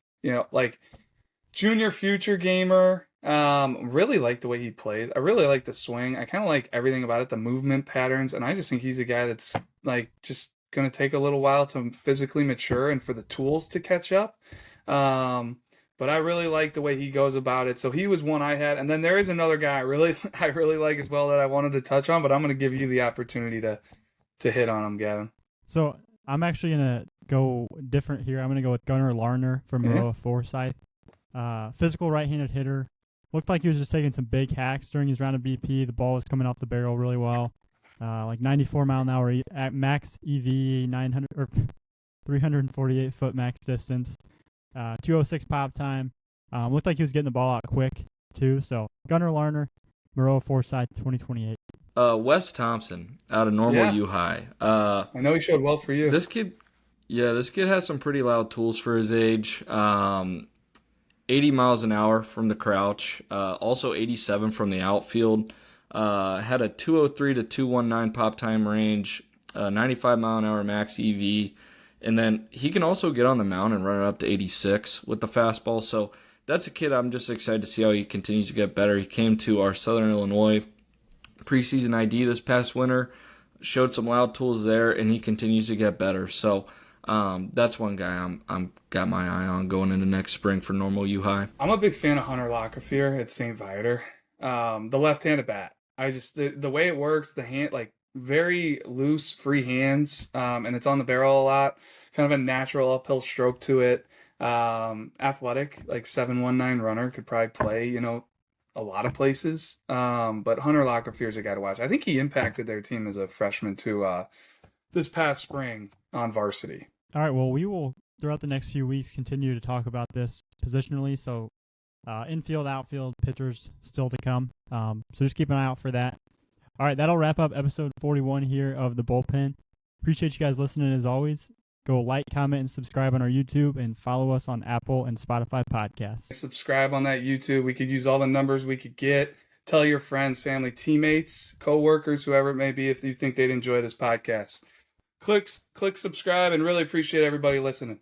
Junior future gamer. Really like the way he plays. I really like the swing. I kind of like everything about it, the movement patterns, and I just think he's a guy that's just going to take a little while to physically mature and for the tools to catch up. But I really like the way he goes about it. So he was one I had, and then there is another guy I really like as well that I wanted to touch on, but I'm going to give you the opportunity to hit on him, Gavin. So I'm actually going to go different here. I'm going to go with Gunnar Larner from Maroa Forsyth. Physical right-handed hitter. Looked like he was just taking some big hacks during his round of BP. The ball was coming off the barrel really well. 94 mile an hour max EV, 348 foot max distance. 206 pop time. Looked like he was getting the ball out quick too. So Gunnar Larner, Moreau Forsyth, 2028. Wes Thompson out of Normal Yeah. U High. I know he showed well for you. This kid has some pretty loud tools for his age. 80 miles an hour from the crouch. Also 87 from the outfield. Had a 203 to 219 pop time range. 95 mile an hour max EV. And then he can also get on the mound and run it up to 86 with the fastball. So that's a kid I'm just excited to see how he continues to get better. He came to our Southern Illinois preseason ID this past winter, showed some loud tools there, and he continues to get better. So that's one guy I'm got my eye on going into next spring for Normal U High. I'm a big fan of Hunter Lockefear at St. Viator. The left-handed bat. I just the way it works, the hand, like very loose, free hands, and it's on the barrel a lot. Kind of a natural uphill stroke to it. Athletic, like 719 runner, could probably play, a lot of places. But Hunter Lockefear is a guy to watch. I think he impacted their team as a freshman too this past spring on varsity. All right, well, we will, throughout the next few weeks, continue to talk about this positionally. So infield, outfield, pitchers still to come. So just keep an eye out for that. All right, that'll wrap up episode 41 here of The Bullpen. Appreciate you guys listening as always. Go like, comment, and subscribe on our YouTube, and follow us on Apple and Spotify podcasts. Subscribe on that YouTube. We could use all the numbers we could get. Tell your friends, family, teammates, co-workers, whoever it may be, if you think they'd enjoy this podcast. Click subscribe, and really appreciate everybody listening.